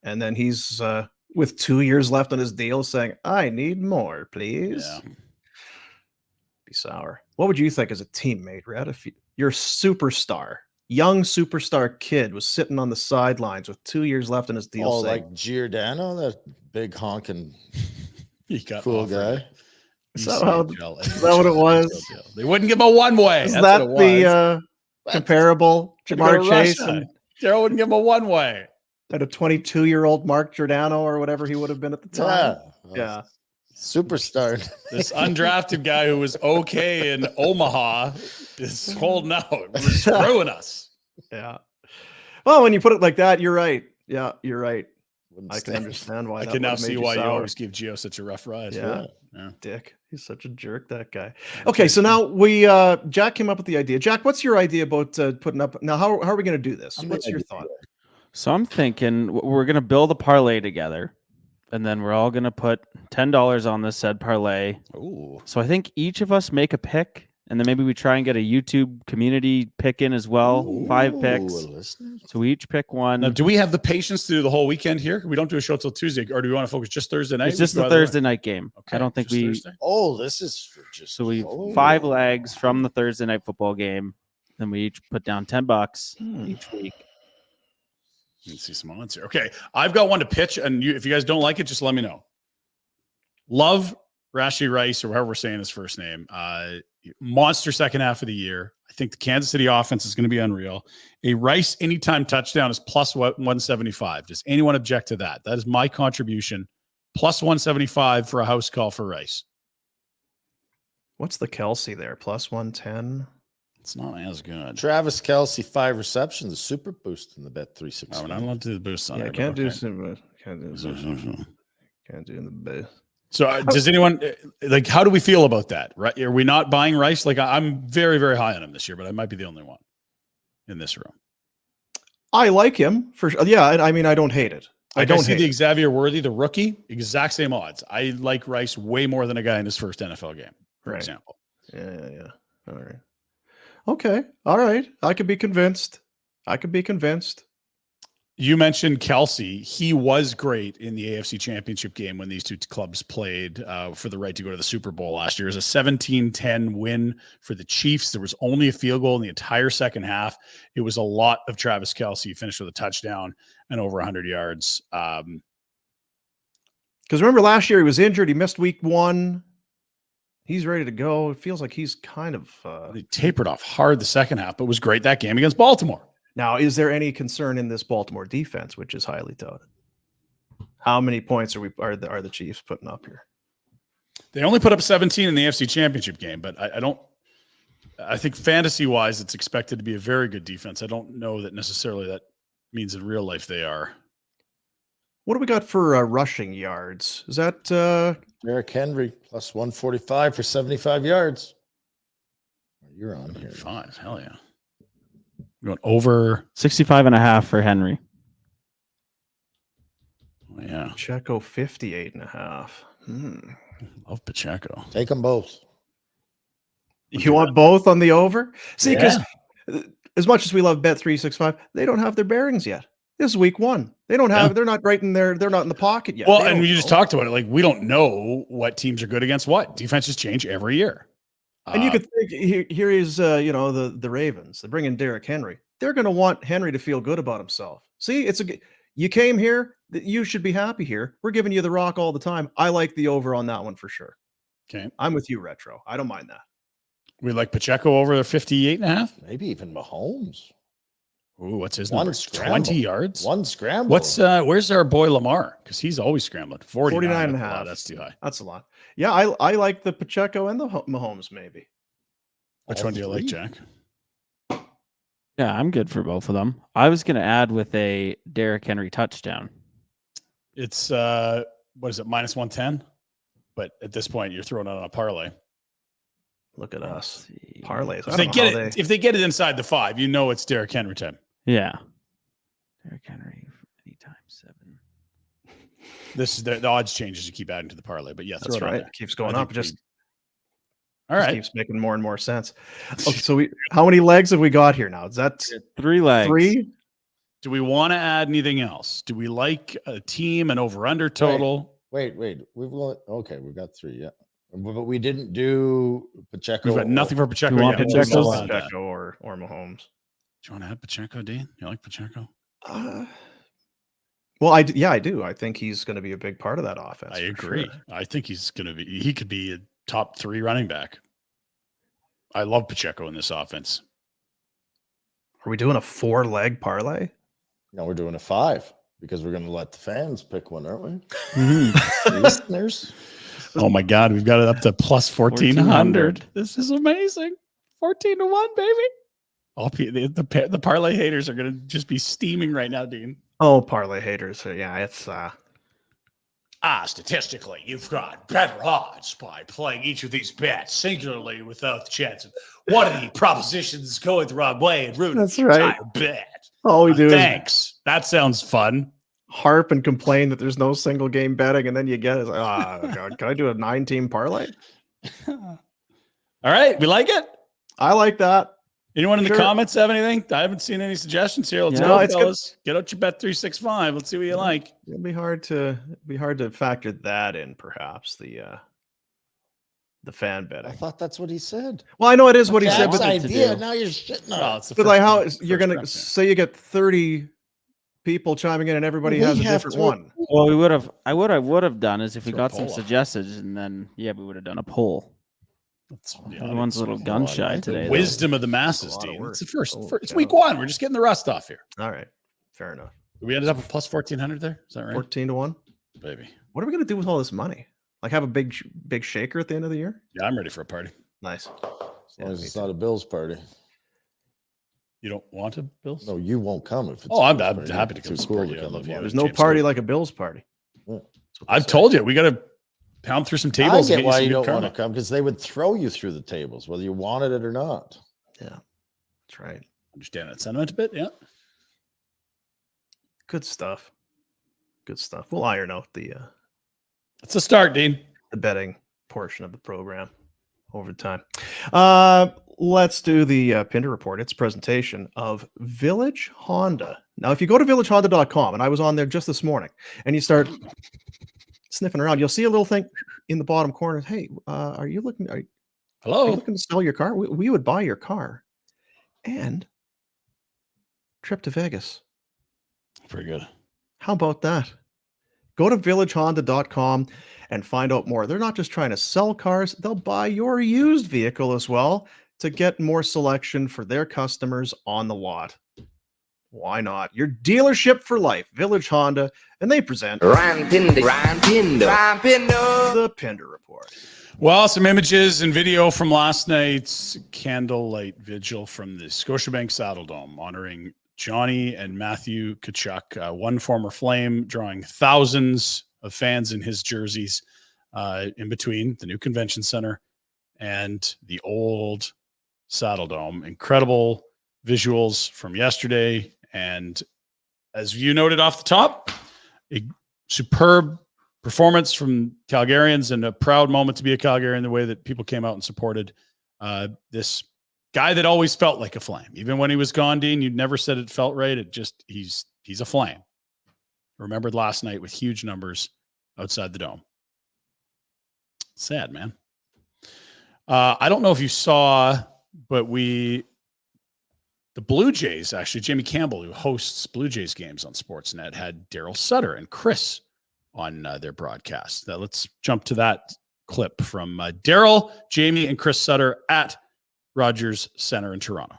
and then he's with 2 years left on his deal, saying, "I need more, please." Yeah. Be sour. What would you think as a teammate, Red? If your superstar, young superstar kid was sitting on the sidelines with 2 years left in his deal, Oh, saying, like Giordano, that big honking He got cool offered guy. Is that how- ECHL, is that what it was? deal. They wouldn't give him a one-way. "Is That's that what it was. the comparable Had to go to Jamar Chase Russia. and Daryl wouldn't give him a one-way. a 22-year-old Mark Giordano or whatever he would have been at the time?" Yeah. Superstar. This undrafted guy who was okay in Omaha is holding out. We're screwing us. Yeah. Well, when you put it like that, you're right. Yeah, you're right. Wouldn't I can stand. understand why. I that can now would've made see why you sour. always give Gio such a rough ride. Yeah. Yeah. Dick. He's such a jerk, that guy. Okay, so now Jack came up with the idea. Jack, what's your idea about putting up? Now, how are we going to do this? I'm What's the your idea. thought? So I'm thinking we're gonna build a parlay together, and then we're all gonna put $10 on this said parlay. Ooh. So I think each of us make a pick, and then maybe we try and get a YouTube community pick in as well. 5 picks. Listeners. So we each pick one. Now, do we have the patience to do the whole weekend here? We don't do a show till Tuesday, or do we want to focus just Thursday night? It's just We the go either way. Thursday night game. Okay, I don't think just we. Thursday? Oh, this is for just. So we oh. 5 legs from the Thursday night football game. Then we each put down $10 Hmm. each week. Let's see some odds here. Okay, I've got one to pitch, and if you guys don't like it, just let me know. Love Rashi Rice, or however we're saying his first name. Monster second half of the year. I think the Kansas City offense is going to be unreal. A Rice anytime touchdown is plus 175. Does anyone object to that? That is my contribution. Plus 175 for a house call for Rice. What's the Kelsey there? Plus 110. It's not as good. Travis Kelce, 5 receptions, a super boost in the bet 360. Oh, we're not allowed to do the boost on Yeah, it. can't do okay. some. Can't do the best. So does anyone like, how do we feel about that? Right? Are we not buying Rice? Like I'm very, very high on him this year, but I might be the only one in this room. I like him for sure. Yeah, I mean, I don't hate it. I Like, don't see hate the it. Xavier Worthy, the rookie, exact same odds. I like Rice way more than a guy in his first NFL game, for Right. example. Yeah. All right. Okay. All right. I could be convinced. You mentioned Kelsey. He was great in the AFC Championship game when these two clubs played for the right to go to the Super Bowl last year. It was a 17-10 win for the Chiefs. There was only a field goal in the entire second half. It was a lot of Travis Kelsey. He finished with a touchdown and over 100 yards. Because remember last year he was injured. He missed week 1. He's ready to go. It feels like he's kind of He tapered off hard the second half, but was great that game against Baltimore. Now, is there any concern in this Baltimore defense, which is highly touted? How many points are the Chiefs putting up here? They only put up 17 in the AFC Championship game, but I think fantasy-wise, it's expected to be a very good defense. I don't know that necessarily that means in real life they are. What do we got for rushing yards? Is that Derrick Henry, plus 145 for 75 yards. You're on here. 5. Hell yeah. You want over? 65.5 for Henry. Oh, yeah. Checo 58.5? Love Pacheco. Take them both. You want both on the over? See, because as much as we love Bet365, they don't have their bearings yet. This is week 1. They don't have. They're not right in there. They're not in the pocket yet. Well, They and don't we just know. talked about it. Like, we don't know what teams are good against what. Defenses change every year. And you could think here is the Ravens. They bring in Derrick Henry. They're going to want Henry to feel good about himself. See, you came here. You should be happy here. We're giving you the rock all the time. I like the over on that one for sure. Okay. I'm with you, Retro. I don't mind that. We like Pacheco over 58.5. Maybe even Mahomes. Ooh, what's his One number? scramble. 20 yards. One scramble. Where's our boy Lamar? Because he's always scrambling. 49 49.5. Wow, that's too high. That's a lot. Yeah, I like the Pacheco and the Mahomes maybe. Which All one do you like, three? Jack? Yeah, I'm good for both of them. I was going to add with a Derrick Henry touchdown. It's what is it, minus 110? But at this point, you're throwing out on a parlay. Look at us. see. Parlays. I If they don't know get how it, if they get it inside the 5, you know it's Derrick Henry time. Yeah. Derrick Henry, anytime 7. This is the odds change as you keep adding to the parlay, but yeah, That's throw it on right. there. It keeps going I up. think Just All right. keeps making more and more sense. Okay, so how many legs have we got here now? Is that 3 legs. 3? Do we want to add anything else? Do we like a team, an over-under total? Wait. We've got 3. Yeah, but we didn't do Pacheco. We've got nothing for Pacheco You want yet. Pacheco? We'll add that. Pacheco or Mahomes. Do you want to add Pacheco, Dean? You like Pacheco? Well, I do. I think he's going to be a big part of that offense. I for agree. sure. I think he could be a top 3 running back. I love Pacheco in this offense. Are we doing a 4-leg parlay? No, we're doing a 5 because we're going to let the fans pick one, aren't we? Mhm. Listeners. Oh my God, we've got it up to plus 1,400. This is amazing. 14-1, baby. The parlay haters are going to just be steaming right now, Dean. Oh, parlay haters. Yeah, it's Statistically, you've got better odds by playing each of these bets singularly without the chance of one of the propositions going the wrong way and ruining That's the right. entire bet. all we do is Thanks. That sounds fun. harp and complain that there's no single game betting, and then you get it. God, can I do a 9-team parlay? All right, we like it. I like that. Anyone in the Sure. comments have anything? I haven't seen any suggestions here. Let's Yeah. go, No, it's good. fellas. Get out your bet 365. Let's see what you like. It'll be hard to factor that in, perhaps the fan I betting. thought that's what he said. Well, I know it is what he said, That's but wanted to idea. do. Now you're shitting on Well, it. it's the but like first how one, is you're first gonna draft, yeah. say you get 30 people chiming in and everybody We has a have different to- one? Well, I would have done is if we Throw a got some poll up. suggestions, and then we would have done a poll. That's Everyone's a little Oh, gun I shy like today. the though. wisdom of the a masses, lot of Dean. work. It's the first. Oh, It's yeah. week 1. We're just getting the rust off here. All right, fair enough. We ended up with plus 1,400 there. Is that right, 14-1. baby? What are we gonna do with all this money? Like have a big shaker at the end of the year? Yeah, I'm ready for a party. Nice. As long as me it's too. not a Bills party. You don't want to, Bills? No, you won't come if it's. Oh, a I'm Bills party. happy to Too come cool support to you. I come love to you. one. There's no James party Harden. like a Bills party. Yeah. That's what they I've say. told you we got to pound through some I tables. and get why some you good don't want karma. to come because they would throw you through the tables, whether you wanted it or not. Yeah, that's right. Understand that sentiment a bit, yeah. Good stuff. Good stuff. We'll iron out the That's a start, Dean. betting portion of the program over time. Let's do the Pinder Report. It's a presentation of Village Honda. Now, if you go to villagehonda.com, and I was on there just this morning, and you start sniffing around, you'll see a little thing in the bottom corner. Hey, are you looking to sell your car? We would buy your car. And trip to Vegas. Pretty good. How about that? Go to villagehonda.com and find out more. They're not just trying to sell cars, they'll buy your used vehicle as well to get more selection for their customers on the lot. Why not? Your dealership for life, Village Honda, and they present the Pinder Report. Well, some images and video from last night's candlelight vigil from the Scotiabank Saddledome, honoring Johnny and Matthew Tkachuk, one former Flame, drawing thousands of fans in his jerseys in between the new convention center and the old Saddledome. Incredible visuals from yesterday. And as you noted off the top, a superb performance from Calgarians and a proud moment to be a Calgarian, the way that people came out and supported this guy that always felt like a Flame. Even when he was gone, Dean, you never said it felt right. It just, he's a Flame. Remembered last night with huge numbers outside the dome. Sad, man. I don't know if you saw, but the Blue Jays, actually, Jamie Campbell, who hosts Blue Jays games on Sportsnet, had Daryl Sutter and Chris on their broadcast. Now, let's jump to that clip from Daryl, Jamie, and Chris Sutter at Rogers Center in Toronto.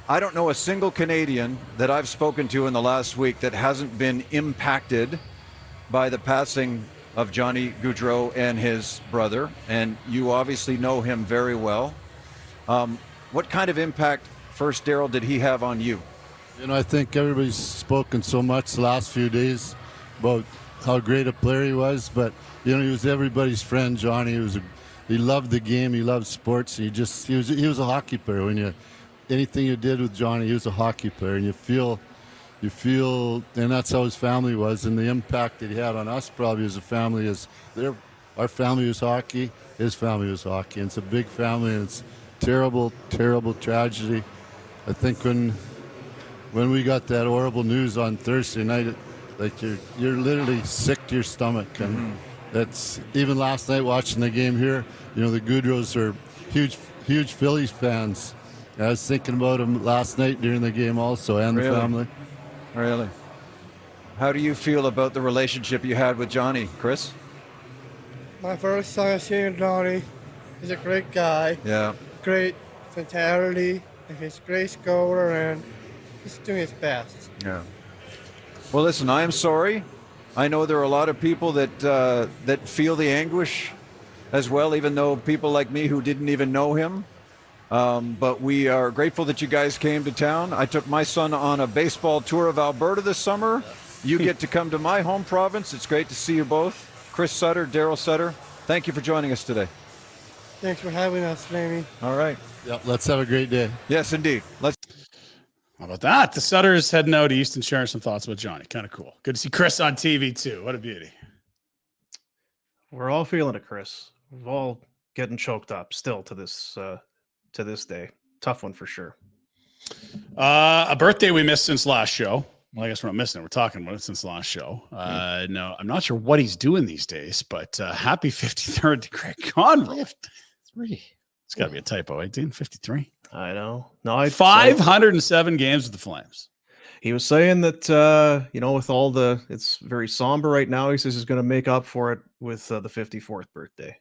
I don't know a single Canadian that I've spoken to in the last week that hasn't been impacted by the passing of Johnny Gaudreau and his brother, and you obviously know him very well. What kind of impact, first, Daryl, did he have on you? You know, I think everybody's spoken so much the last few days about how great a player he was, but, you know, he was everybody's friend, Johnny. He was he loved the game. He loved sports. He was a hockey player. Anything you did with Johnny, he was a hockey player, and you feel, and that's how his family was, and the impact that he had on us probably as a family is our family was hockey, his family was hockey, and it's a big family, and it's terrible, terrible tragedy. I think when we got that horrible news on Thursday night, like you're literally sick to your stomach, and that's even last night watching the game here. The Goudreaus are huge Phillies fans. I was thinking about them last night during the game also, and the family. Really? How do you feel about the relationship you had with Johnny, Chris? My first time seeing Johnny, he's a great guy. Yeah. Great mentality, and he's a great scorer, and he's doing his best. Yeah. Well, listen, I am sorry. I know there are a lot of people that feel the anguish as well, even though people like me who didn't even know him. But we are grateful that you guys came to town. I took my son on a baseball tour of Alberta this summer. You get to come to my home province. It's great to see you both. Chris Sutter, Daryl Sutter, thank you for joining us today. Thanks for having us, Flamey. All right. Yeah, let's have a great day. Yes, indeed. Let's. How about that? The Sutters heading out east and sharing some thoughts about Johnny. Kind of cool. Good to see Chris on TV too. What a beauty. We're all feeling it, Chris. We're all getting choked up still to this day. Tough one for sure. A birthday we missed since last show. Well, I guess we're not missing it. We're talking about it since the last show. No, I'm not sure what he's doing these days, but happy 53rd to Craig Conroy. 53. It's got to be a typo. 53. I know. No, 507 games with the Flames. He was saying that with all it's very somber right now. He says he's going to make up for it with the 54th birthday.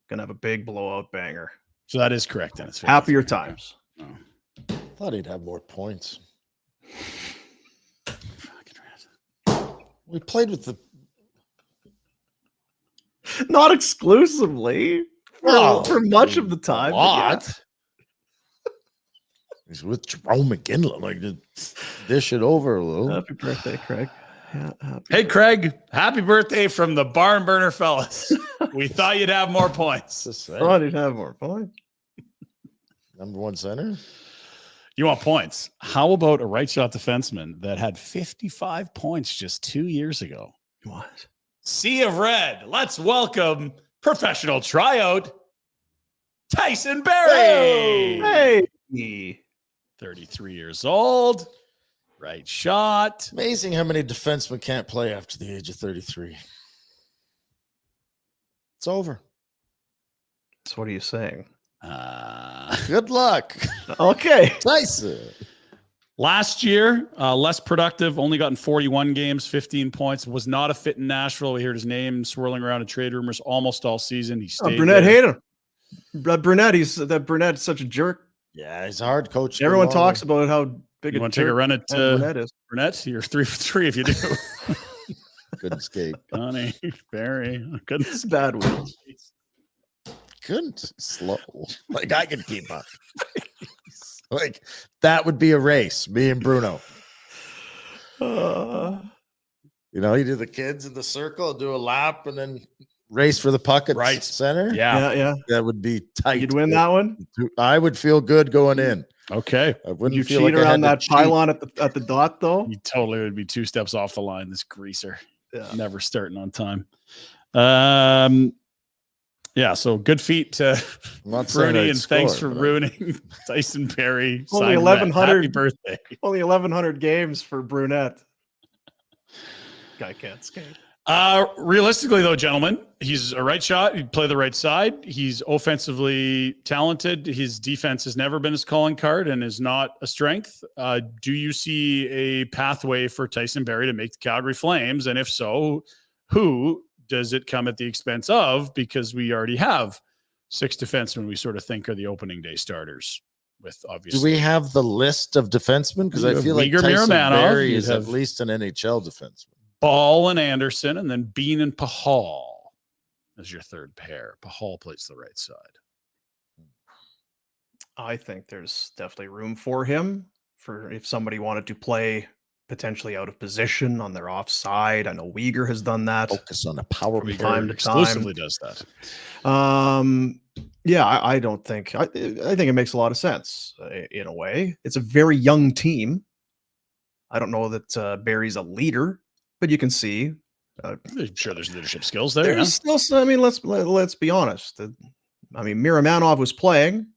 Going to have a big blowout banger. So that is correct. Then it's happier times. I thought he'd have more points. We played with the. Not exclusively. For much of the time. A lot. He's with Jerome McGinley. Like, to dish it over a little. Happy birthday, Craig. Yeah, hey, Craig. Happy birthday from the Barn Burner fellas. We thought you'd have more points. Thought he'd have more points. Number one center. You want points? How about a right shot defenseman that had 55 points just 2 years ago? What? Sea of Red. Let's welcome professional tryout Tyson Barrie. Hey. 33 years old. Right shot. Amazing how many defensemen can't play after the age of 33. It's over. So what are you saying? Good luck. Okay. Tyson. Last year, less productive, only gotten 41 games, 15 points, was not a fit in Nashville. We heard his name swirling around in trade rumors almost all season. He stayed Brunette there. hated him. Brunette's such a jerk. Yeah, he's a hard coach. Everyone talks about how big You a want to take a jerk run at Brunette is. Brunette? You're 3 for 3 if you do. Couldn't skate. Connie, Barrie. Couldn't It's bad will. Couldn't slow. Like, I could keep up. Like, that would be a race, me and Bruno. You do the kids in the circle, do a lap, and then race for the puck at Right. center. Yeah. That would be tight. You'd win that one? I would feel good going in. Okay. I wouldn't You feel cheat like I around had that to pylon at the dot, though? You totally would be 2 steps off the line, this greaser. Yeah. Never starting on time. Yeah, so good feat to I'm not saying Bruni, I'd and score, thanks for but ruining Tyson Barrie. Only Signed 1,100. Happy birthday. Only 1,100 games for Brunette. Guy can't skate. Realistically, though, gentlemen, he's a right shot. He'd play the right side. He's offensively talented. His defense has never been his calling card and is not a strength. Do you see a pathway for Tyson Barrie to make the Calgary Flames? And if so, who does it come at the expense of? Because we already have 6 defensemen we sort of think are the opening day starters. With obviously, do we have the list of defensemen? Because I feel like Uyghur Tyson Miramanov, Barrie you'd is have at least an NHL defenseman. Ball and Anderson, and then Bean and Pahal as your third pair. Pahal plays the right side. I think there's definitely room for him for if somebody wanted to play potentially out of position on their offside. I know Uyghur has done that. Focus on the power From play. time to Exclusively does that. Yeah, I don't think. I think it makes a lot of sense in a way. It's a very young team. I don't know that Barry's a leader, but you can see. Sure, there's leadership skills there. There's still. I mean, let's be honest. I mean, Miramanov was playing.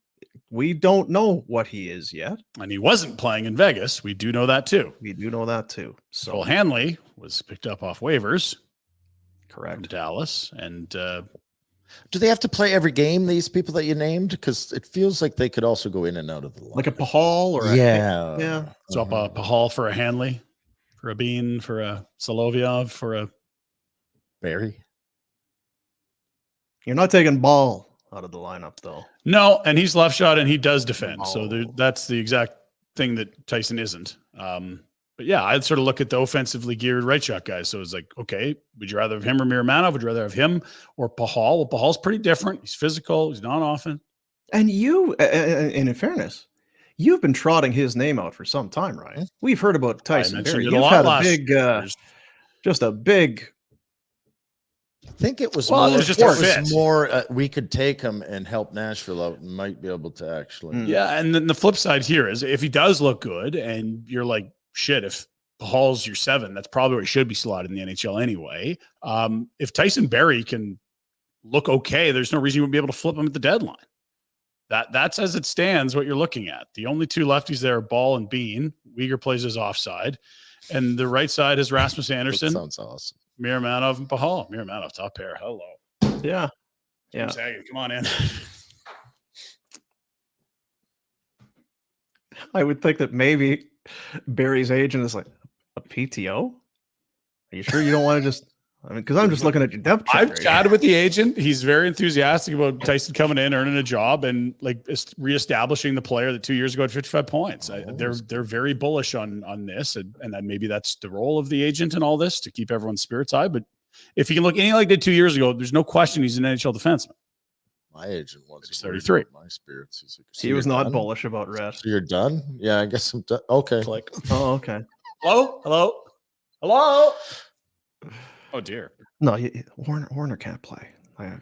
We don't know what he is yet. And he wasn't playing in Vegas. We do know that too. We do know that too. So Cole Hanley was picked up off waivers. Correct. From Dallas. And do they have to play every game, these people that you named? Because it feels like they could also go in and out of the line. Like a Pahal or yeah. So up a Pahal for a Hanley, for a Bean, for a Solovyov, for a Barry. You're not taking Ball out of the lineup, though. No, and he's left shot and he does defend. Oh. So that's the exact thing that Tyson isn't. But yeah, I'd sort of look at the offensively geared right shot guys. So it's like, okay, would you rather have him or Miramanov? Would you rather have him or Pahal? Well, Pahal's pretty different. He's physical. He's not often. And you, and in fairness, you've been trotting his name out for some time, Ryan. We've heard about Tyson Barrie. You've had a big, just a big. I think it was well, more, just a fit. We could take him and help Nashville out and might be able to actually. Yeah. And then the flip side here is if he does look good and you're like, shit, if Pahal's your 7, that's probably where he should be slotted in the NHL anyway. If Tyson Barrie can look okay, there's no reason you wouldn't be able to flip him at the deadline. That's as it stands what you're looking at. The only 2 lefties there are Ball and Bean. Uyghur plays his offside. And the right side is Rasmus Anderson. That sounds awesome. Miramanov and Pahal. Miramanov, top pair. Hello. Yeah. Yeah. Come on in. I would think that maybe Barry's agent is like, a PTO? Are you sure you don't want to just... I mean, because I'm just looking at your depth chart. I've chatted with the agent. He's very enthusiastic about Tyson coming in, earning a job, and like reestablishing the player that 2 years ago had 55 points. They're very bullish on this, and maybe that's the role of the agent in all this to keep everyone's spirits high. But if he can look anything like they did 2 years ago, there's no question he's an NHL defenseman. My agent was 33. My spirits. He's like, He was not bullish about Rhett. So you're done? Yeah, I guess I'm done. Okay. Like, oh, okay. Hello. Oh dear. No, Warner can't play. I'd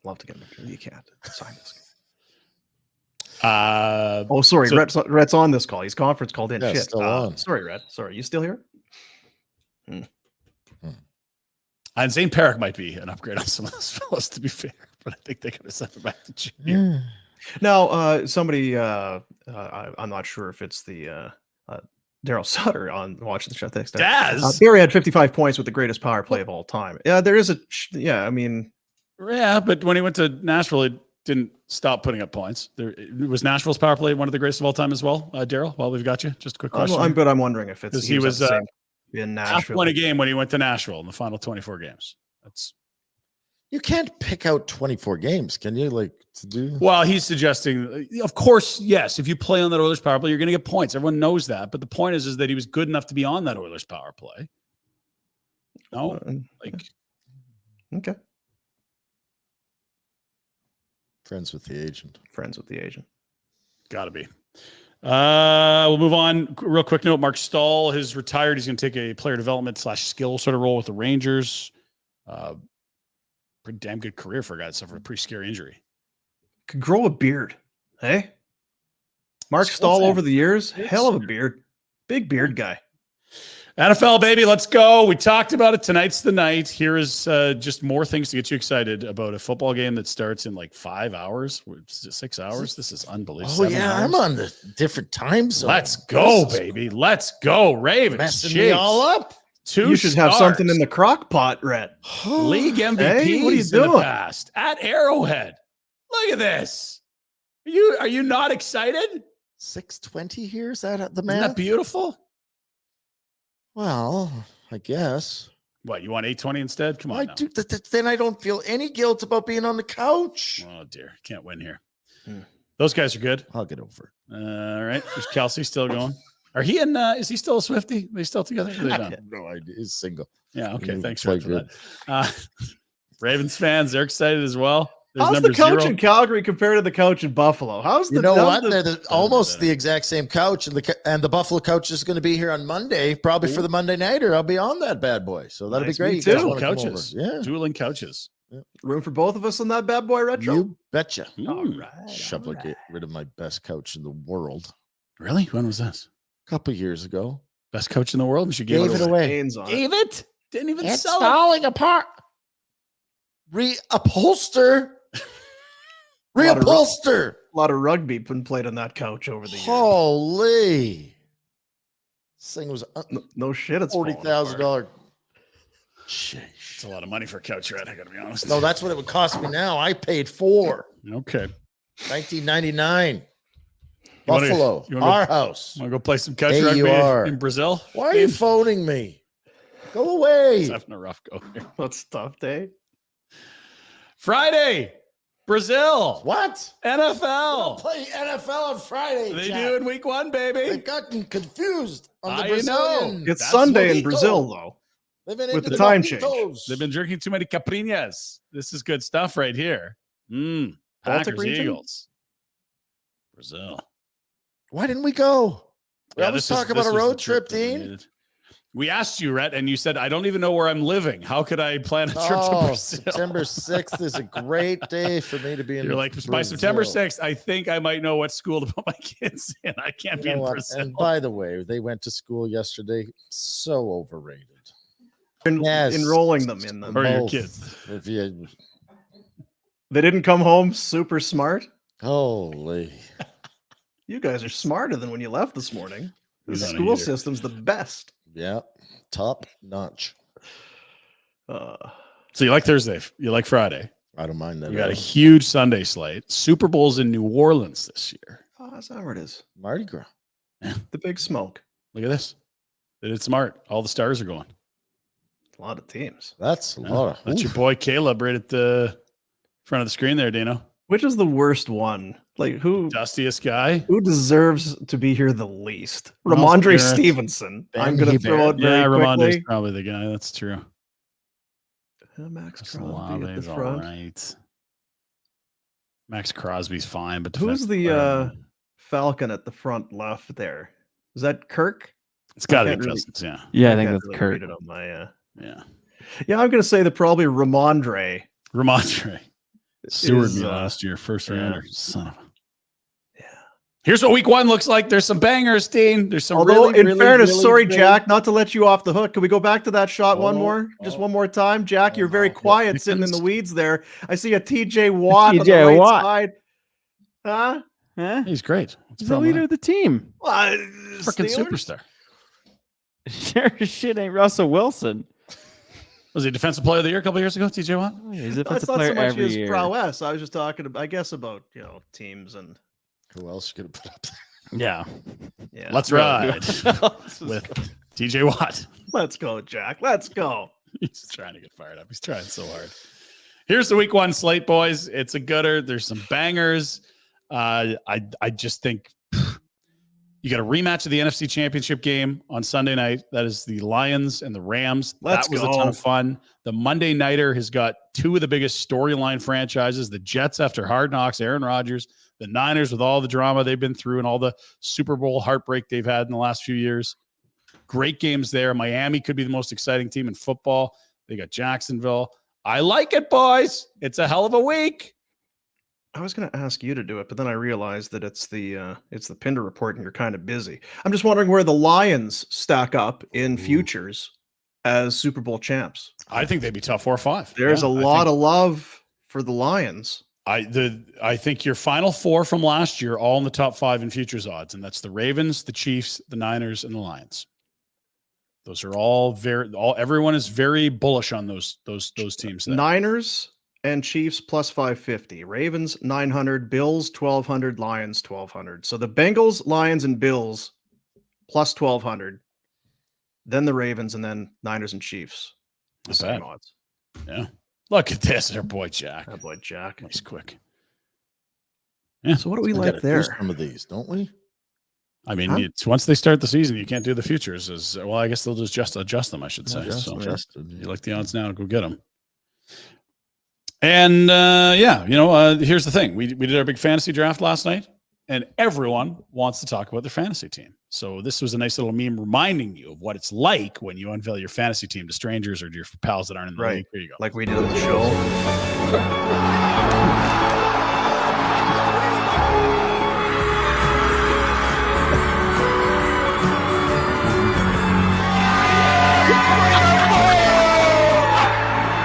love to get him. You can't sign this. Oh, sorry. So, Rhett's on this call. He's conference called in. Yeah, shit. still on. Sorry, Rhett. Sorry. You still here? And Zane Perrick might be an upgrade on some of those fellas, to be fair, but I think they could have sent him back to junior. Now, somebody, I'm not sure if it's the Daryl Sutter on watching the show. Daz. Barrie had 55 points with the greatest power play of all time. Yeah, there is I mean. Yeah, but when he went to Nashville, it didn't stop putting up points. Was Nashville's power play one of the greatest of all time as well, Daryl? While we've got you, just a quick question. I'm wondering if it's he was in Nashville. Half point a game when he went to Nashville in the final 24 games. You can't pick out 24 games, can you? Like to do. Well, he's suggesting, of course, yes. If you play on that Oilers power play, you're going to get points. Everyone knows that. But the point is that he was good enough to be on that Oilers power play. No, okay. Friends with the agent. Got to be. We'll move on. Real quick note: Mark Stahl has retired. He's going to take a player development / skill sort of role with the Rangers. Pretty damn good career for a guy that suffered a pretty scary injury. Could grow a beard, hey? Mark Stahl over the years, hell of a beard, big beard guy. NFL baby, let's go. We talked about it. Tonight's the night. Here is just more things to get you excited about a football game that starts in like 5 hours, 6 hours. This is unbelievable. Oh yeah, I'm on the different time zone. Let's go, baby. Let's go, Ravens. Messing me all up. You should have something in the crock pot, Rhett. League MVP. Hey, what are you in doing? The past at Arrowhead. Look at this. Are you not excited? 6:20 here. Is that the math? Isn't that beautiful? Well, I guess. What, you want 820 instead? Come on. I do. Then I don't feel any guilt about being on the couch. Oh dear, can't win here. Those guys are good. I'll get over it. All right. Is Kelsey still going? Are he in? Is he still a Swiftie? Are they still together? I have no idea. He's single. Yeah. Okay. Thanks quite for that. Ravens fans, they're excited as well. There's How's the number coach 0. in Calgary compared to the coach in Buffalo? How's the You know how's what? the- They're almost the exact same coach, and the Buffalo coach is going to be here on Monday, probably for the Monday nighter. I'll be on that bad boy, so that'll Nice, be great. me You guys too. wanna come Coaches. over? Yeah, Dueling coaches. room for both of us on that bad boy retro? you betcha. All Get rid of my best coach in the world. Really? When was this? A couple years ago. Best coach in the world? We should give Gave it away. Stains on it. Gave it? Didn't even It's sell it. falling apart. Reupholster. Lot of Reupholster. A lot of rugby been played on that couch over the years. Holy. This thing was No shit, it's falling $40,000. It's a lot of money for a couch, right? I got to be honest. No, that's what it would cost me now. I paid $4. Okay. 1999. wanna- Buffalo. you wanna go- Our house. Want to go play some couch AUR. rugby in Brazil? Why are you phoning me? Go away. He's having a rough go here. apart. That's tough day. Friday, Brazil, What? NFL. Play NFL on Friday. They Jack. do in week 1, baby. They've gotten confused on the I Brazilian. know. It's That's Sunday what in he Brazil, told. though. They've been with into the time change. mojitos. They've been drinking too many Caprinas. This is good stuff right here. Baltic Packers, region? Eagles. Brazil. Why didn't we go? We Yeah, always this talk was- about this a was the road trip, that we Dean. needed. We asked you, Rhett, and you said, I don't even know where I'm living. How could I plan a trip to Oh, Brazil? September 6th is a great day for me to be in You're like, by September 6th, I think I might know what school to put my kids in. I can't be You in know what? Brazil. And by the way, they went to school yesterday. So overrated. Enrolling them in them. Or your Both. kids. If you, They didn't come home super smart. holy. You guys are smarter than when you left this morning. The He's on a school heater. system's the best. Yeah. Top notch. Uh, So you like Thursday? You like Friday? I don't mind that. We got a at all. huge Sunday slate. Super Bowl's in New Orleans this year. oh, that's how it is. Mardi Gras. The big smoke. Look at this. They did smart. All the stars are going. A lot of teams. That's a Yeah. lot of. That's your oof. boy Caleb right at the front of the screen there, Dino. Which is the worst one? Like who Dustiest guy. who deserves to be here the least? Miles Ramondre Garrett. Stevenson. I'm Ben going to throw Hebert. it very Yeah, Ramonde's quickly. probably the guy. That's true. Max Crosby at Olave's the all front. right. Max Crosby's fine, but Who's the Falcon at the front left there? Is that Kirk? it's got to can't be really- Cousins, yeah. Yeah, I think can't that's really Kurt. read it on my, Yeah. yeah, I'm going to say that probably Ramondre. Ramondre. Steward is, me last year, first yeah. rounder. Son of a. Yeah. Here's what week 1 looks like. There's some bangers, Dean. There's some Although, really, in really, fairness, really sorry, great- Jack, not to let you off the hook. Can we go back to that shot one Oh, more? Just oh. one more time? Jack, you're very Oh, quiet sitting in the Pickens. weeds there. I see a TJ Watt on the TJ right Watt. side. Huh? Huh? He's great. What's He's the the leader of the team. Freaking Steelers? superstar. Sure as shit ain't Russell Wilson. Was he defensive player of the year a couple years ago, TJ Watt? Oh, He's a That's defensive not player so much every his year. prowess. I was just talking, I guess, about teams and Who else you gonna put up? Yeah. yeah. Let's ride with TJ Watt. Let's go, Jack. Let's go. He's trying to get fired up. He's trying so hard. Here's the week 1 slate, boys. It's a gooder. There's some bangers. I just think you got a rematch of the NFC Championship game on Sunday night. That is the Lions and the Rams. Let's that was a go. ton of fun. The Monday Nighter has got 2 of the biggest storyline franchises. The Jets after Hard Knocks, Aaron Rodgers. The Niners with all the drama they've been through and all the Super Bowl heartbreak they've had in the last few years. Great games there. Miami could be the most exciting team in football. They got Jacksonville. I like it, boys. It's a hell of a week. I was going to ask you to do it, but then I realized that it's the Pinder Report, and you're kind of busy. I'm just wondering where the Lions stack up in futures as Super Bowl champs. I think they'd be top 4 or 5. There's Yeah, a lot of love for the Lions. I think your final 4 from last year all in the top 5 in futures odds, and that's the Ravens, the Chiefs, the Niners, and the Lions. Those are all everyone is very bullish on those teams. There. Niners and Chiefs plus 550, Ravens 900, Bills 1200, Lions 1200. So the Bengals, Lions, and Bills plus 1200, then the Ravens, and then Niners and Chiefs. The Not same bad. odds. Yeah. Look at this, our boy Jack. Oh boy, Jack. Nice quick. So what do we We like gotta do there? some of these, don't we? I mean, Huh? it's once they start the season, you can't do the futures. Well, I guess they'll just adjust them, I should say. Just So adjusted. you like the odds now, go get them. And here's the thing. We did our big fantasy draft last night, and everyone wants to talk about their fantasy team. So this was a nice little meme reminding you of what it's like when you unveil your fantasy team to strangers or to your pals that aren't in the league. Here you go. Like we did on the show.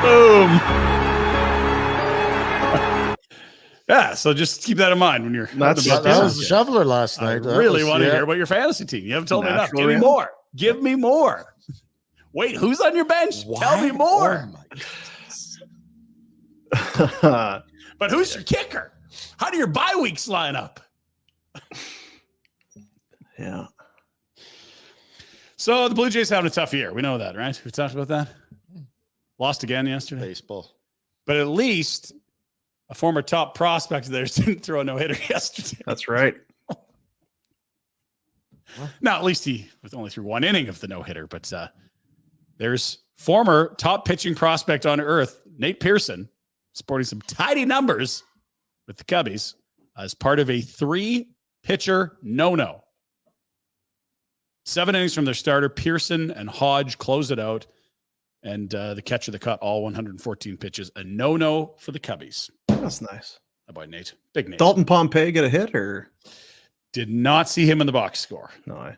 Boom. Yeah, so just keep that in mind when you're. That was the shoveler last night. I really want to hear about your fantasy team. You haven't told me enough. Give me more. Give me more. Wait, who's on your bench? What? Tell me more. Oh my But who's your kicker? How do your bye weeks line up? Yeah. So the Blue Jays having a tough year. We know that, right? We talked about that. Lost again yesterday. Baseball. But at least a former top prospect of theirs didn't throw a no-hitter yesterday. That's right. Now, at least he only threw one inning of the no-hitter. But there's former top pitching prospect on earth, Nate Pearson, sporting some tidy numbers with the Cubbies as part of a 3-pitcher no-no. 7 innings from their starter. Pearson and Hodge close it out. And the catcher that caught all 114 pitches, a no-no for the Cubbies. That's nice. How about Nate? Big Nate. Dalton Pompey get a hit or? Did not see him in the box score. No.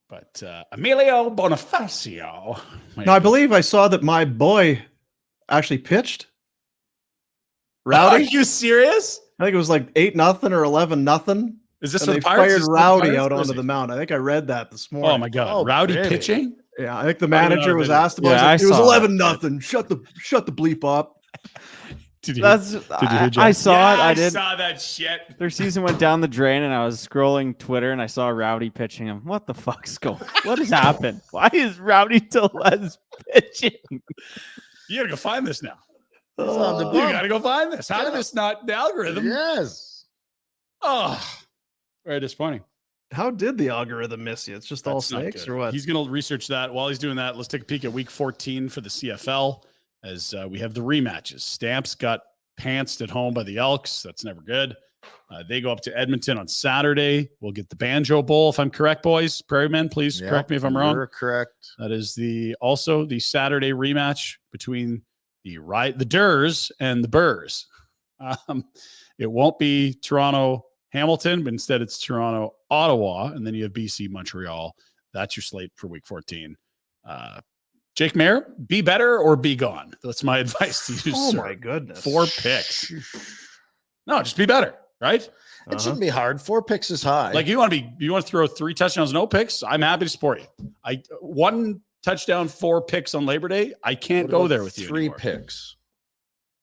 But Emilio Bonifacio. No, I believe I saw that my boy actually pitched. Rowdy? Are you serious? I think it was like 8-0 or 11-0. Is this and the they Pirates? fired Rowdy out onto the mound. I think I read that this morning. Oh my God. Rowdy pitching? Yeah, I think the manager was asked about it. It was 11-0. Shut the bleep up. Did you I saw it. I saw that shit. Their season went down the drain, and I was scrolling Twitter, and I saw Rowdy pitching him. What the fuck's going on? What has happened? Why is Rowdy Tellez pitching? You gotta go find this now. You gotta go find this. How did this not the algorithm? Yes. Oh, very disappointing. How did the algorithm miss you? It's just all snakes or what? He's going to research that. While he's doing that, let's take a peek at week 14 for the CFL as we have the rematches. Stamps got pantsed at home by the Elks. That's never good. They go up to Edmonton on Saturday. We'll get the Banjo Bowl, if I'm correct, boys. Prairie Men, please correct me if I'm wrong. You're correct. That is also the Saturday rematch between the Durs and the Burrs. It won't be Toronto Hamilton, but instead it's Toronto, Ottawa, and then you have BC, Montreal. That's your slate for week 14. Jake Mayer, be better or be gone. That's my advice to you, sir. My goodness. 4 picks. No, just be better, right? It shouldn't be hard. 4 picks is high. Like you want to throw 3 touchdowns, no picks? I'm happy to support you. 1 touchdown, 4 picks on Labor Day. I can't go there with you. 3 anymore. picks.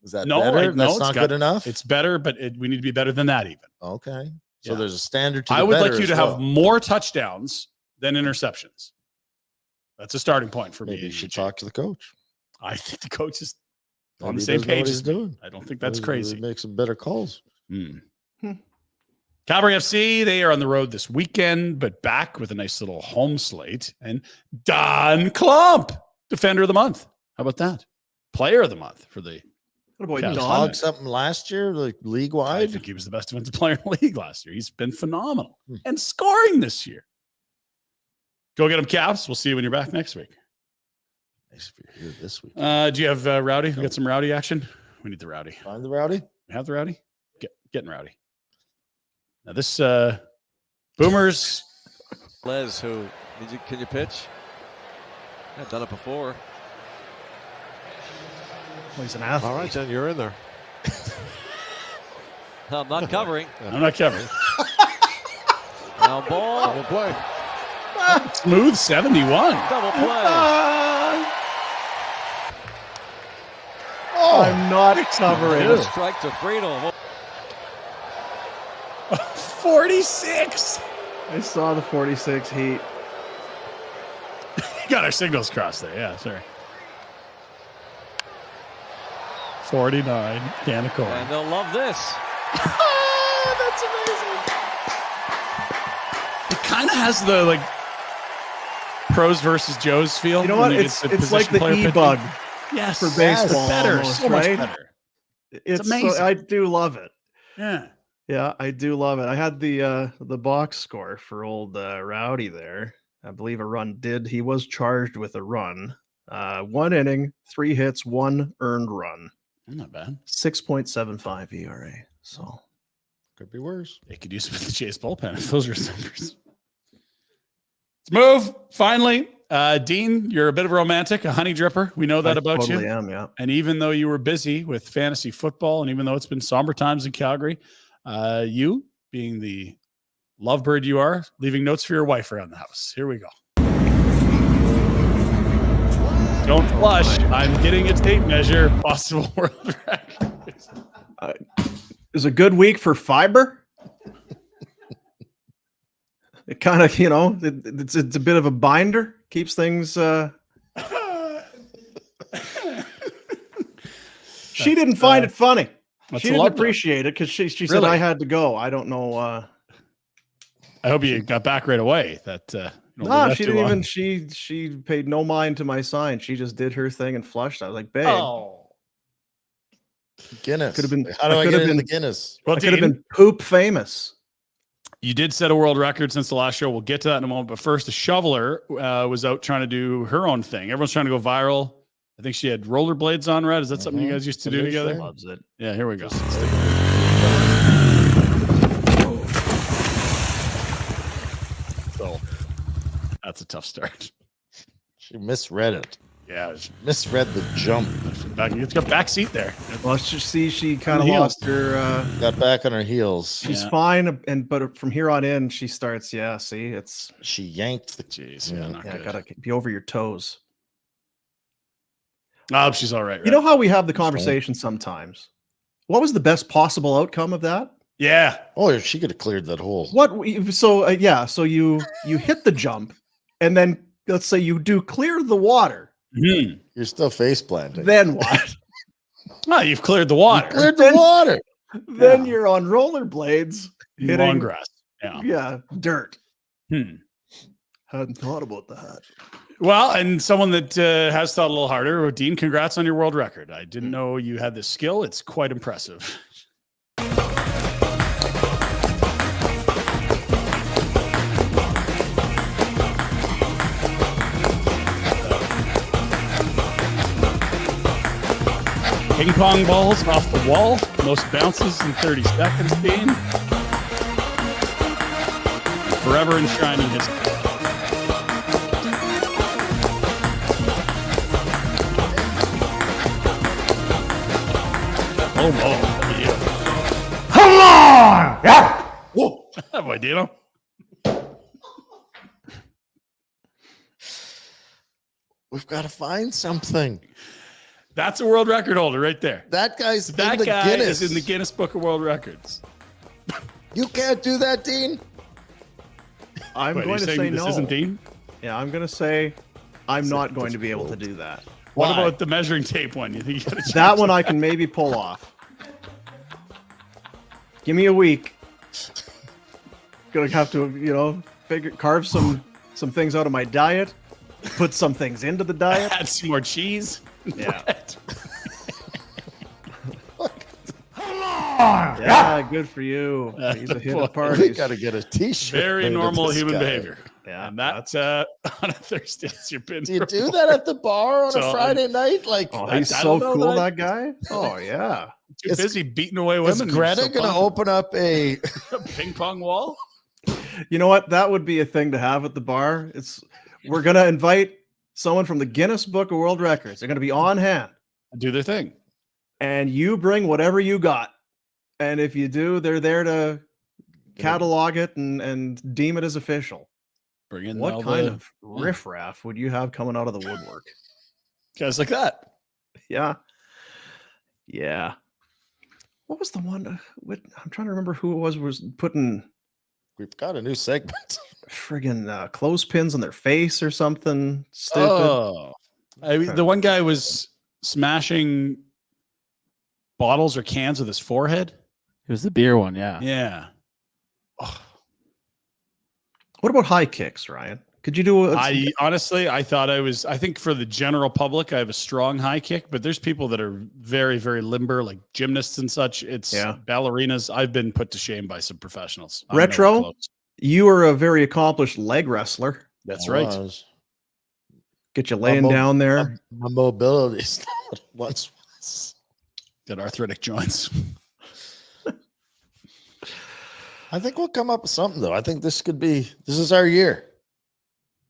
Is that better? That's not good enough? It's better, but we need to be better than that even. Okay. So there's a standard to I would like you to have more touchdowns than interceptions. That's a starting point for me. Maybe you should talk to the coach. I think the coach is on the same page as doing. I don't think that's crazy. Make some better calls. Calgary FC, they are on the road this weekend, but back with a nice little home slate. And Don Klump, Defender of the Month. How about that? Player of the Month for the What about Don? Something last year, like league wide? I think he was the best defensive player in the league last year. He's been phenomenal and scoring this year. Go get him, Caps. We'll see you when you're back next week. Nice if you're here this week. Do you have Rowdy? We got some Rowdy action. We need the Rowdy. Find the Rowdy. We have the Rowdy. Getting Rowdy. Now this Boomers. Les, can you pitch? I've done it before. Well, he's an athlete. All right, Jen, you're in there. I'm not covering. I'm not covering. Now ball. Double play. Smooth 71. Double play. I'm not covering. Strike to Friedel. 46. I saw the 46 heat. Got our signals crossed there. Yeah, sorry. 49. Can of corn. And they'll love this. That's amazing. It kind of has the pros versus Joes feel. You know what? It's like the e-bug. Yes, for baseball. Better, Almost, so much right? better. It's amazing. I do love it. Yeah. Yeah, I do love it. I had the box score for old Rowdy there. I believe a run did. He was charged with a run. 1 inning, 3 hits, 1 earned run. Not bad. 6.75 ERA. So Could be worse. They could use him in the Chase bullpen if those are his numbers. Let's move. Finally, Dean, you're a bit of a romantic, a honey dripper. We know that about totally you. am, yeah. And even though you were busy with fantasy football, and even though it's been somber times in Calgary, you, being the lovebird you are, leaving notes for your wife around the house. Here we go. Don't flush. I'm getting a tape measure. Possible world record. Is a good week for fiber. It kind of, it's a bit of a binder. Keeps things. She didn't find it funny. She didn't appreciate it because she said Really? I had to go. I don't know. I hope you got back right away. No, she didn't even. She paid no mind to my sign. She just did her thing and flushed. I was like, babe. Oh, Guinness. Could have been. How do I could get have in been the Guinness? Well, I could have been poop famous. You did set a world record since the last show. We'll get to that in a moment. But first, the shoveler was out trying to do her own thing. Everyone's trying to go viral. I think she had rollerblades on, Red. Is that something you guys used to do together? Loves it. Yeah, here we go. So that's a tough start. She misread it. Yeah. Misread the jump. It's got back seat there. Well, let's just see. She kind of heels. lost her. Got back on her heels. She's fine, but from here on in, she starts. Yeah, see, it's. She yanked the. Jeez, not good. Gotta be over your toes. Oh, she's all right. You know how we have the conversation sometimes. What was the best possible outcome of that? Yeah. Oh, she could have cleared that hole. So you hit the jump, and then let's say you do clear the water. Mm-hmm. You're still face planting. Then what? Well, you've cleared the water. Cleared the water. Then you're on rollerblades Hitting long grass. Yeah, dirt. Hadn't thought about that. Well, and someone that has thought a little harder, Dean, congrats on your world record. I didn't know you had this skill. It's quite impressive. Ping pong balls off the wall, most bounces in 30 seconds, Dean. Forever enshrining history. Oh, come on! Yeah. Whoa, boy, Dino. We've got to find something. That's a world record holder right there. That guy's that in the guy Guinness. is in the Guinness Book of World Records. You can't do that, Dean. I'm Wait, going to say this no. isn't Dean? Yeah, I'm going to say I'm not going to be able to do that. What about the measuring tape one? You think you got a chance? That one I can maybe pull off. Give me a week. Gonna have to, carve some things out of my diet, put some things into the diet. Add some more cheese. Yeah. Yeah, good for you. He's a hit at parties. We got to get a T-shirt. Very made of normal this human guy. behavior. Yeah, And that's on a Thursday. It's your Pinder Do you do Report. that at the bar on So, a Friday night? Like, Oh, I he's don't so know cool, that I- that guy. Oh yeah. Too busy beating away is women. Greta So going to pumped. open up a? Ping pong wall? You know what? That would be a thing to have at the bar. We're gonna invite someone from the Guinness Book of World Records. They're gonna be on hand, Do their thing. and you bring whatever you got. And if you do, they're there to catalog it and deem it as official. Bring in What all kind the of riffraff would you have coming out of the woodwork? guys like that? Yeah. Yeah. What was the one? I'm trying to remember who it was putting We've got a new segment. friggin' clothespins on their face or something stupid. Oh, I mean, the one guy was smashing bottles or cans with his forehead. It was the beer one, yeah. Yeah. What about high kicks, Ryan? Could you do? I honestly, I think for the general public, I have a strong high kick, but there's people that are very, very limber, like gymnasts and such. It's ballerinas. I've been put to shame by some professionals. Retro, you are a very accomplished leg wrestler. That's right. Get you laying down there. My mobility is not what it once was. Got arthritic joints. I think we'll come up with something, though. I think this is our year.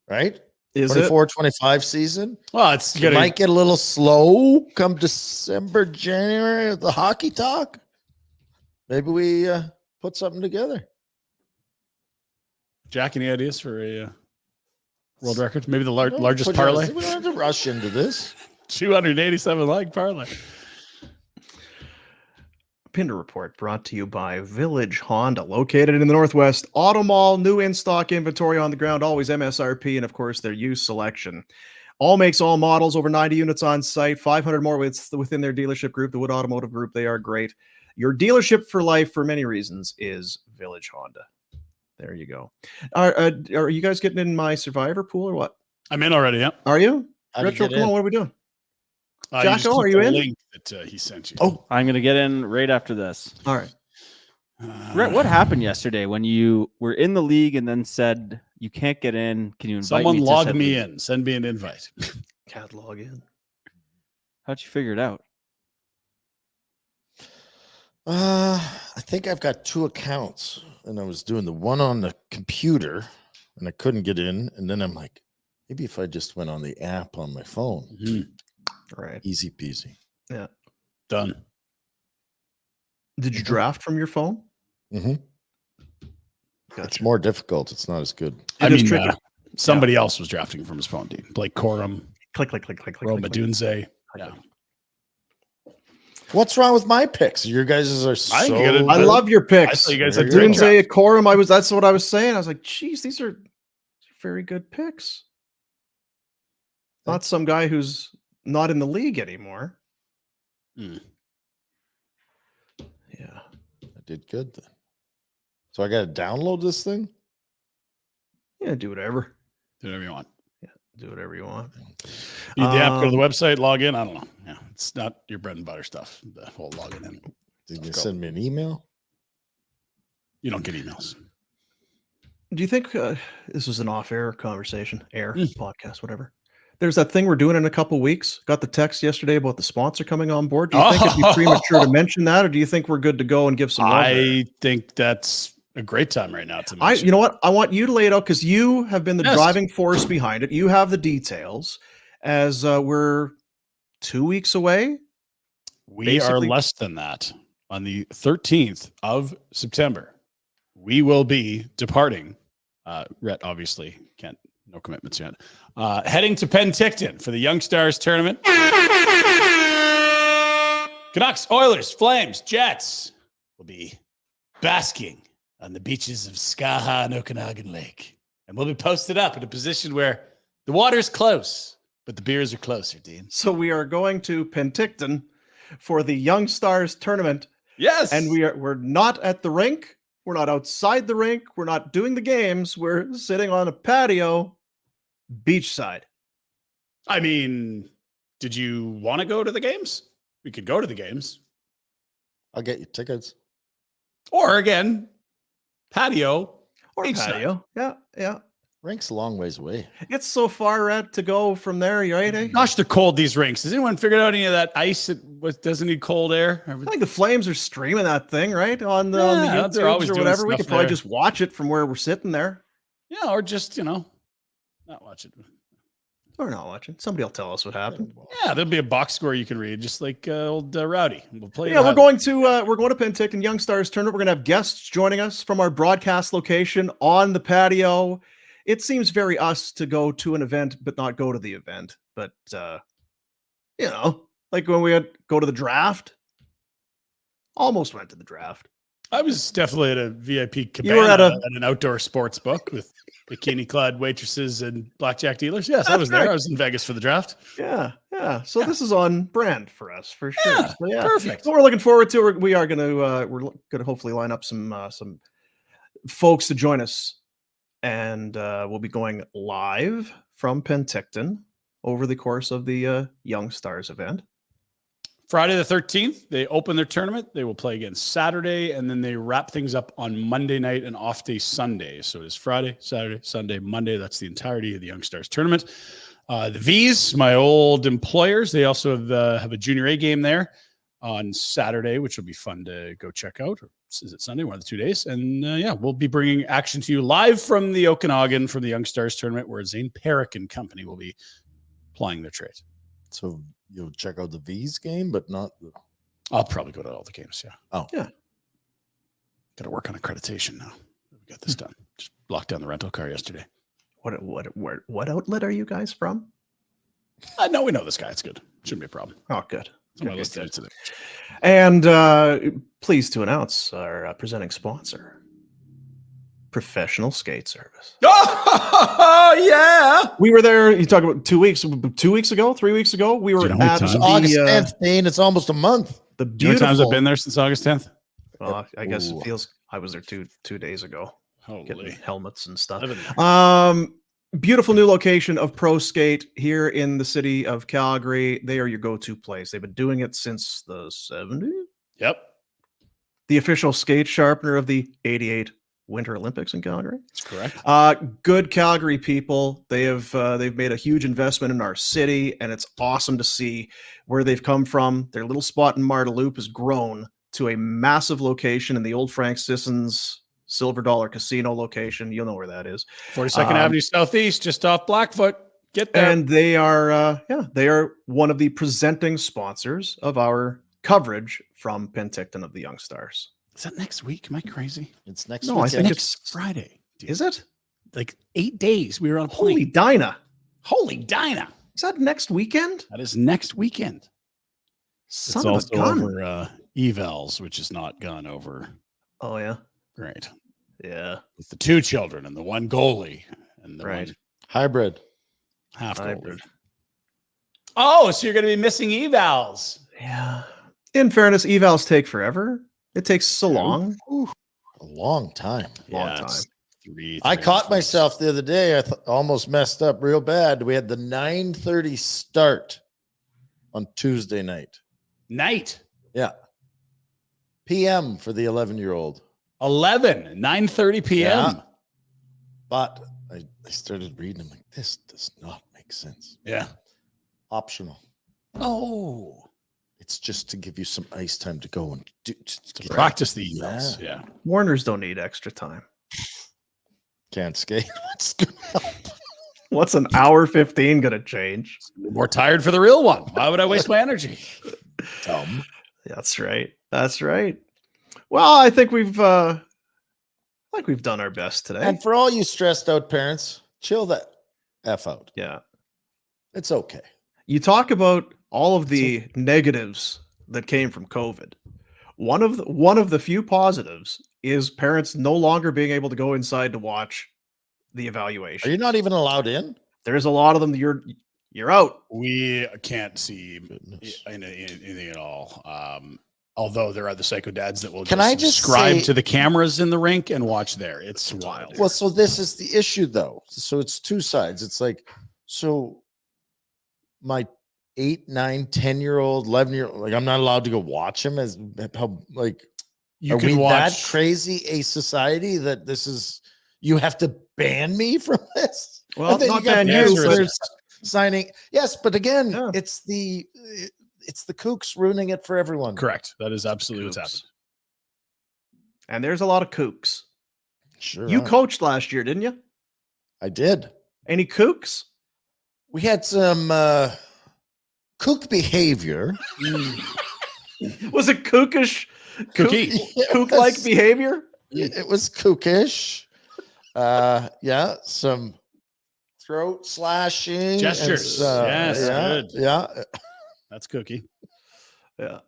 Right? Is 24-25 season? Well, it might get a little slow come December, January, the hockey talk. Maybe we put something together. Jack, any ideas for a world record? Maybe the largest parlay? We don't have to rush into this. 287 leg parlay. Pinder Report brought to you by Village Honda, located in the Northwest Auto Mall. New in-stock inventory on the ground, always MSRP, and of course their used selection. All makes, all models, over 90 units on site, 500 more within their dealership group, the Wood Automotive Group. They are great. Your dealership for life, for many reasons, is Village Honda. There you go. Are you guys getting in my Survivor pool or what? I'm in already. Yeah. Are you? How'd Retro, you get come on. in? What are we doing? Jacko, are you in? Link that he sent you. Oh, I'm going to get in right after this. All right. Rhett, what happened yesterday when you were in the league and then said you can't get in? Can you invite someone me to log send me in? Send me an invite. Can't log in. How'd you figure it out? I think I've got 2 accounts, and I was doing the one on the computer, and I couldn't get in. And then I'm like, maybe if I just went on the app on my phone, Right. easy peasy. Yeah. Done. Did you draft from your phone? Mm-hmm. Gotcha. It's more difficult. It's not as good. Somebody else was drafting from his phone team. Blake Corum. Click. Roma Dunze. Yeah. What's wrong with my picks? Your guys are so. I love your picks. You guys had Dunze, Corum. That's what I was saying. I was like, geez, these are very good picks. Not some guy who's not in the league anymore. Hmm. Yeah. I did good then. So I got to download this thing? Yeah, do whatever. Do whatever you want. Yeah, do whatever you want. You the app, go to the website, log in. I don't know. Yeah, it's not your bread and butter stuff. The whole logging in. Did you send me an email? You don't get emails. Do you think this was an off-air conversation, podcast, whatever? There's that thing we're doing in a couple weeks. Got the text yesterday about the sponsor coming on board. Do you think it'd be premature to mention that, or do you think we're good to go and give some love I think that's a great time right now to mention. You know what? I want you to lay it out because you have been the driving force behind it. You have the details. As we're 2 weeks away. We are less than that. On the 13th of September, we will be departing. Rhett obviously can't. No commitments yet. Heading to Penticton for the Young Stars tournament. Canucks, Oilers, Flames, Jets will be basking on the beaches of Skaha and Okanagan Lake. And we'll be posted up in a position where the water's close, but the beers are closer, Dean. So we are going to Penticton for the Young Stars tournament. Yes. And we're not at the rink. We're not outside the rink. We're not doing the games. We're sitting on a patio beachside. I mean, did you want to go to the games? We could go to the games. I'll get you tickets. Or again, patio. Or patio. Yeah. Rink's a long ways away. It's so far, Ed, to go from there, right? Eh? Gosh, they're cold, these rinks. Has anyone figured out any of that ice that doesn't need cold air? I think the Flames are streaming that thing, right? On the YouTubes or whatever. We could probably just watch it from where we're sitting there. Yeah, or just, not watch it. Or not watching. Somebody will tell us what happened. Yeah, there'll be a box score you can read, just like old Rowdy. We'll play. Yeah, we're going to Penticton Young Stars tournament. We're going to have guests joining us from our broadcast location on the patio. It seems very us to go to an event but not go to the event. But like when we go to the draft, almost went to the draft. I was definitely at a VIP cabana You were at an outdoor sports book with bikini-clad waitresses and blackjack dealers. Yes, I was there. I was in Vegas for the draft. Yeah. So this is on brand for us for sure. Yeah, So, perfect. So we're looking forward to. We are going to hopefully line up some folks to join us and we'll be going live from Penticton over the course of the Young Stars event. Friday the 13th, they open their tournament. They will play again Saturday, and then they wrap things up on Monday night and off day Sunday. So it is Friday, Saturday, Sunday, Monday. That's the entirety of the Young Stars tournament. The V's, my old employers, they also have a junior A game there on Saturday, which will be fun to go check out. Or is it Sunday? One of the 2 days. And we'll be bringing action to you live from the Okanagan from the Young Stars tournament, where Zane Perrick and company will be plying their trade. So you'll check out the V's game, but not the... I'll probably go to all the games. Yeah. Oh, yeah. Got to work on accreditation now. We got this done. Just locked down the rental car yesterday. What outlet are you guys from? No, we know this guy. It's good. Shouldn't be a problem. Oh, good. It's on my list today. And pleased to announce our presenting sponsor, Professional Skate Service. Oh, yeah. We were there. You talk about 2 weeks ago, 3 weeks ago. We were Do you know how at many times? August 10th, Dane. It's almost a month. the Do you know how many times beautiful. I've been there since August 10th? Well, I guess Ooh. it feels. I was there two days ago, getting Holy. helmets and stuff. Living Beautiful new location of Pro Skate here in the city of Calgary. They are your go-to place. They've been doing it since the 70s. Yep. The official skate sharpener of the '88 Winter Olympics in Calgary. That's correct. Good Calgary people. They've made a huge investment in our city, and it's awesome to see where they've come from. Their little spot in Marda Loop has grown to a massive location in the old Frank Seravalli Silver Dollar Casino location. You'll know where that is. 42nd Avenue Southeast, just off Blackfoot. Get there. And they are one of the presenting sponsors of our coverage from Penticton of the Young Stars. Is that next week? Am I crazy? It's next No, I weekend. think Next it's Friday. Dude. Is it? Like 8 days. We were on a plane. Holy Dinah. Holy Dinah. Is that next weekend? That is next weekend. Son It's of a also gun. over evals, which is not gone over. Oh yeah. Great. Yeah. With the 2 children and the 1 goalie and the Right. 1 Hybrid. half goalie. Hybrid. Oh, so you're going to be missing evals. Yeah. In fairness, evals take forever. It takes so long. A long time. Long time. it's three I and caught four. myself the other day. I almost messed up real bad. We had the 9:30 start on Tuesday night. Night. Yeah. PM for the 11-year-old. 9:30 p.m. Yeah. But I started reading. I'm like, this does not make sense. Yeah. Optional. Oh. It's just to give you some ice time to go and do. To practice the evals. Yeah. Warners don't need extra time. Can't skate. What's gonna help? What's an hour 15 gonna change? More tired for the real one. Why would I waste my energy? Dumb. That's right. That's right. Well, I think we've done our best today. And for all you stressed out parents, chill that F out. Yeah. It's okay. You talk about all of the negatives that came from COVID. One of the few positives is parents no longer being able to go inside to watch the evaluation. Are you not even allowed in? There's a lot of them. You're out. We can't see anything at all. Although there are the psycho dads that will subscribe to the cameras in the rink and watch there. It's wild. Well, so this is the issue, though. So it's 2 sides. It's like, so my 8, 9, 10-year-old, 11-year-old, like I'm not allowed to go watch him. As how like You are can we watch that crazy a society that this is? You have to ban me from this. Well, And then not you got ban you, parents but- that are signing. Yes, but again, Yeah. it's the kooks ruining it for everyone. Correct. That is absolutely what's Kooks. happened. And there's a lot of kooks. Sure, You coached last year, didn't you? I did. Any kooks? We had some kook behavior. Was it kookish? Cookie. Kook-like behavior? It was kookish. Yeah, some throat slashing, and Gestures. Yes, good. Yeah. That's Cookie. Yeah.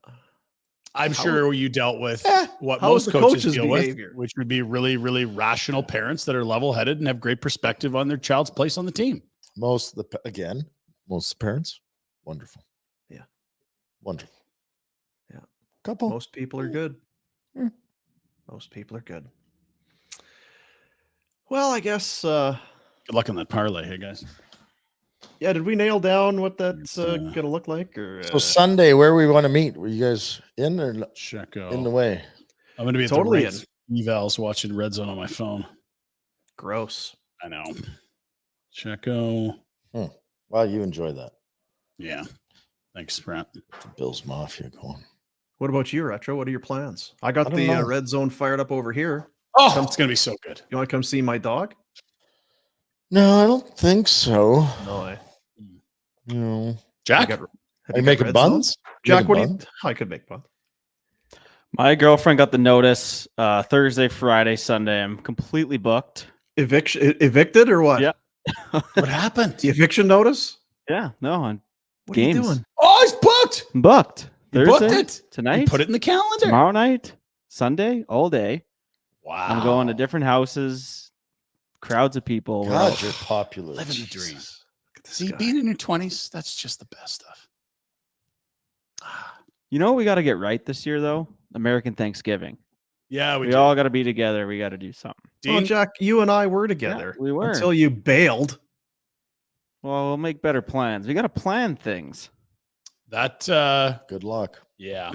I'm sure you dealt with what how was most the coaches coach's deal behavior? with, which would be really, really rational parents that are level-headed and have great perspective on their child's place on the team. Most of the parents, wonderful. Yeah. Wonderful. Yeah. Couple. Most people are good. Hmm. Most people are good. Well, I guess. Good luck on that parlay, hey guys. Yeah, did we nail down what that's It's, gonna look like? Or So Sunday, where we want to meet? Were you guys in or Checo. in the way? I'm gonna be Totally at the evals watching Red Zone on my phone. gross. I know. Checo. Well, you enjoy that. Yeah. Thanks, Brent. The Bills Mafia going. What about you, Retro? What are your plans? I got I don't the know. red zone fired up over here. Oh, it's gonna be so good. You want to come see my dog? No, I don't think so. No way. No. Jack? Have Are you you got making red buns? zones? You Jack, making what do you? buns? I could make buns. My girlfriend got the notice Thursday, Friday, Sunday. I'm completely booked. Evicted or what? Yeah. What happened? The eviction notice? Yeah, no, on What games. are you doing? Oh, he's booked. I'm booked. You Thursday, booked it. tonight, You put it in the calendar. tomorrow night, Sunday, all day. Wow. I'm going to different houses, crowds of people. We're God, all- you're popular. Living the dream. Jesus. Look at this See, guy. being in your 20s, that's just the best stuff. You know what we got to get right this year, though? American Thanksgiving. Yeah, We do. all got to be together. We got to do something. Well, Dean, Jack, you and I were together. we were. Until you bailed. Well, we'll make better plans. We got to plan things. that Good luck. yeah.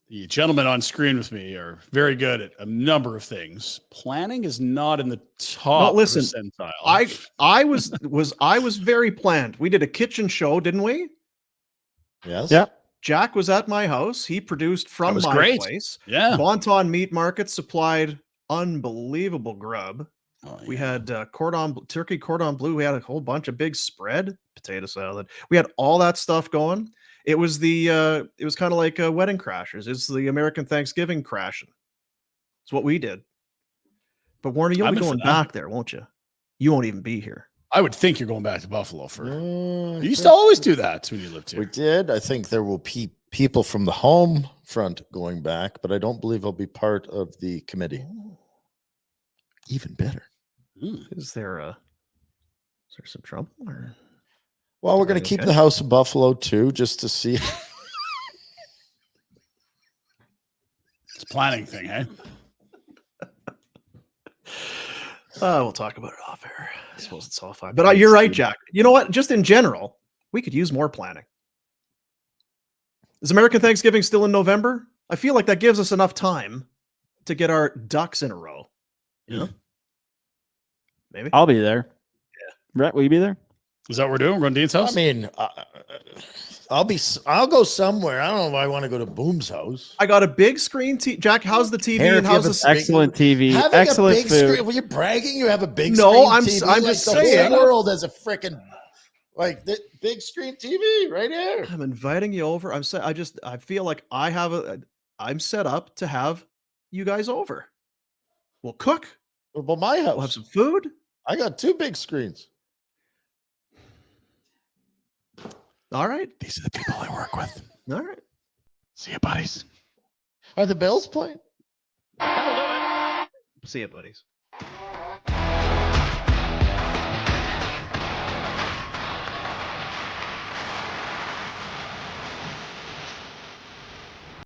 The gentlemen on screen with me are very good at a number of things. Planning is not in the top listen, percentile. I was very planned. We did a kitchen show, didn't we? Yes. Yeah. Jack was at my house. He produced from was my great. place. Yeah. Bonton Meat Market supplied unbelievable grub. Oh, We yeah. had turkey cordon bleu. We had a whole bunch of big spread, potato salad. We had all that stuff going. It was it was kind of like Wedding Crashers. It's the American Thanksgiving crashing. It's what we did. But Warner, you'll I'm be in for going that. back there, won't you? You won't even be here. I would think you're going back to Buffalo for. I You think used to always do that when you lived We here. did. I think there will be people from the home front going back, but I don't believe I'll be part of the committee. Even better. Is there some trouble? Or? Well, we're Are going you to keep okay? the House of Buffalo too, just to see. It's a planning thing, eh? We'll talk about it off air. I suppose it's all fine. But you're right, Jack. You know what? Just in general, we could use more planning. Is American Thanksgiving still in November? I feel like that gives us enough time to get our ducks in a row. You know? Maybe. I'll be there. Yeah. Brett, will you be there? Is that what we're doing? We're going to Dean's house? I mean, I'll go somewhere. I don't know if I want to go to Boom's house. I got a big screen. Jack, how's the TV Here, and if you how's have the a Excellent TV. Having Excellent a big food. screen. Were you bragging? You have a big No, screen I'm TV? I'm Like just the saying. whole world has a freaking like the big screen TV right here. I'm inviting you over. I feel like I'm set up to have you guys over. We'll cook. What about my We'll have house? some food. I got two big screens. All right. These are the people I work with. All right. See you, buddies. Are the Bills playing? See you, buddies.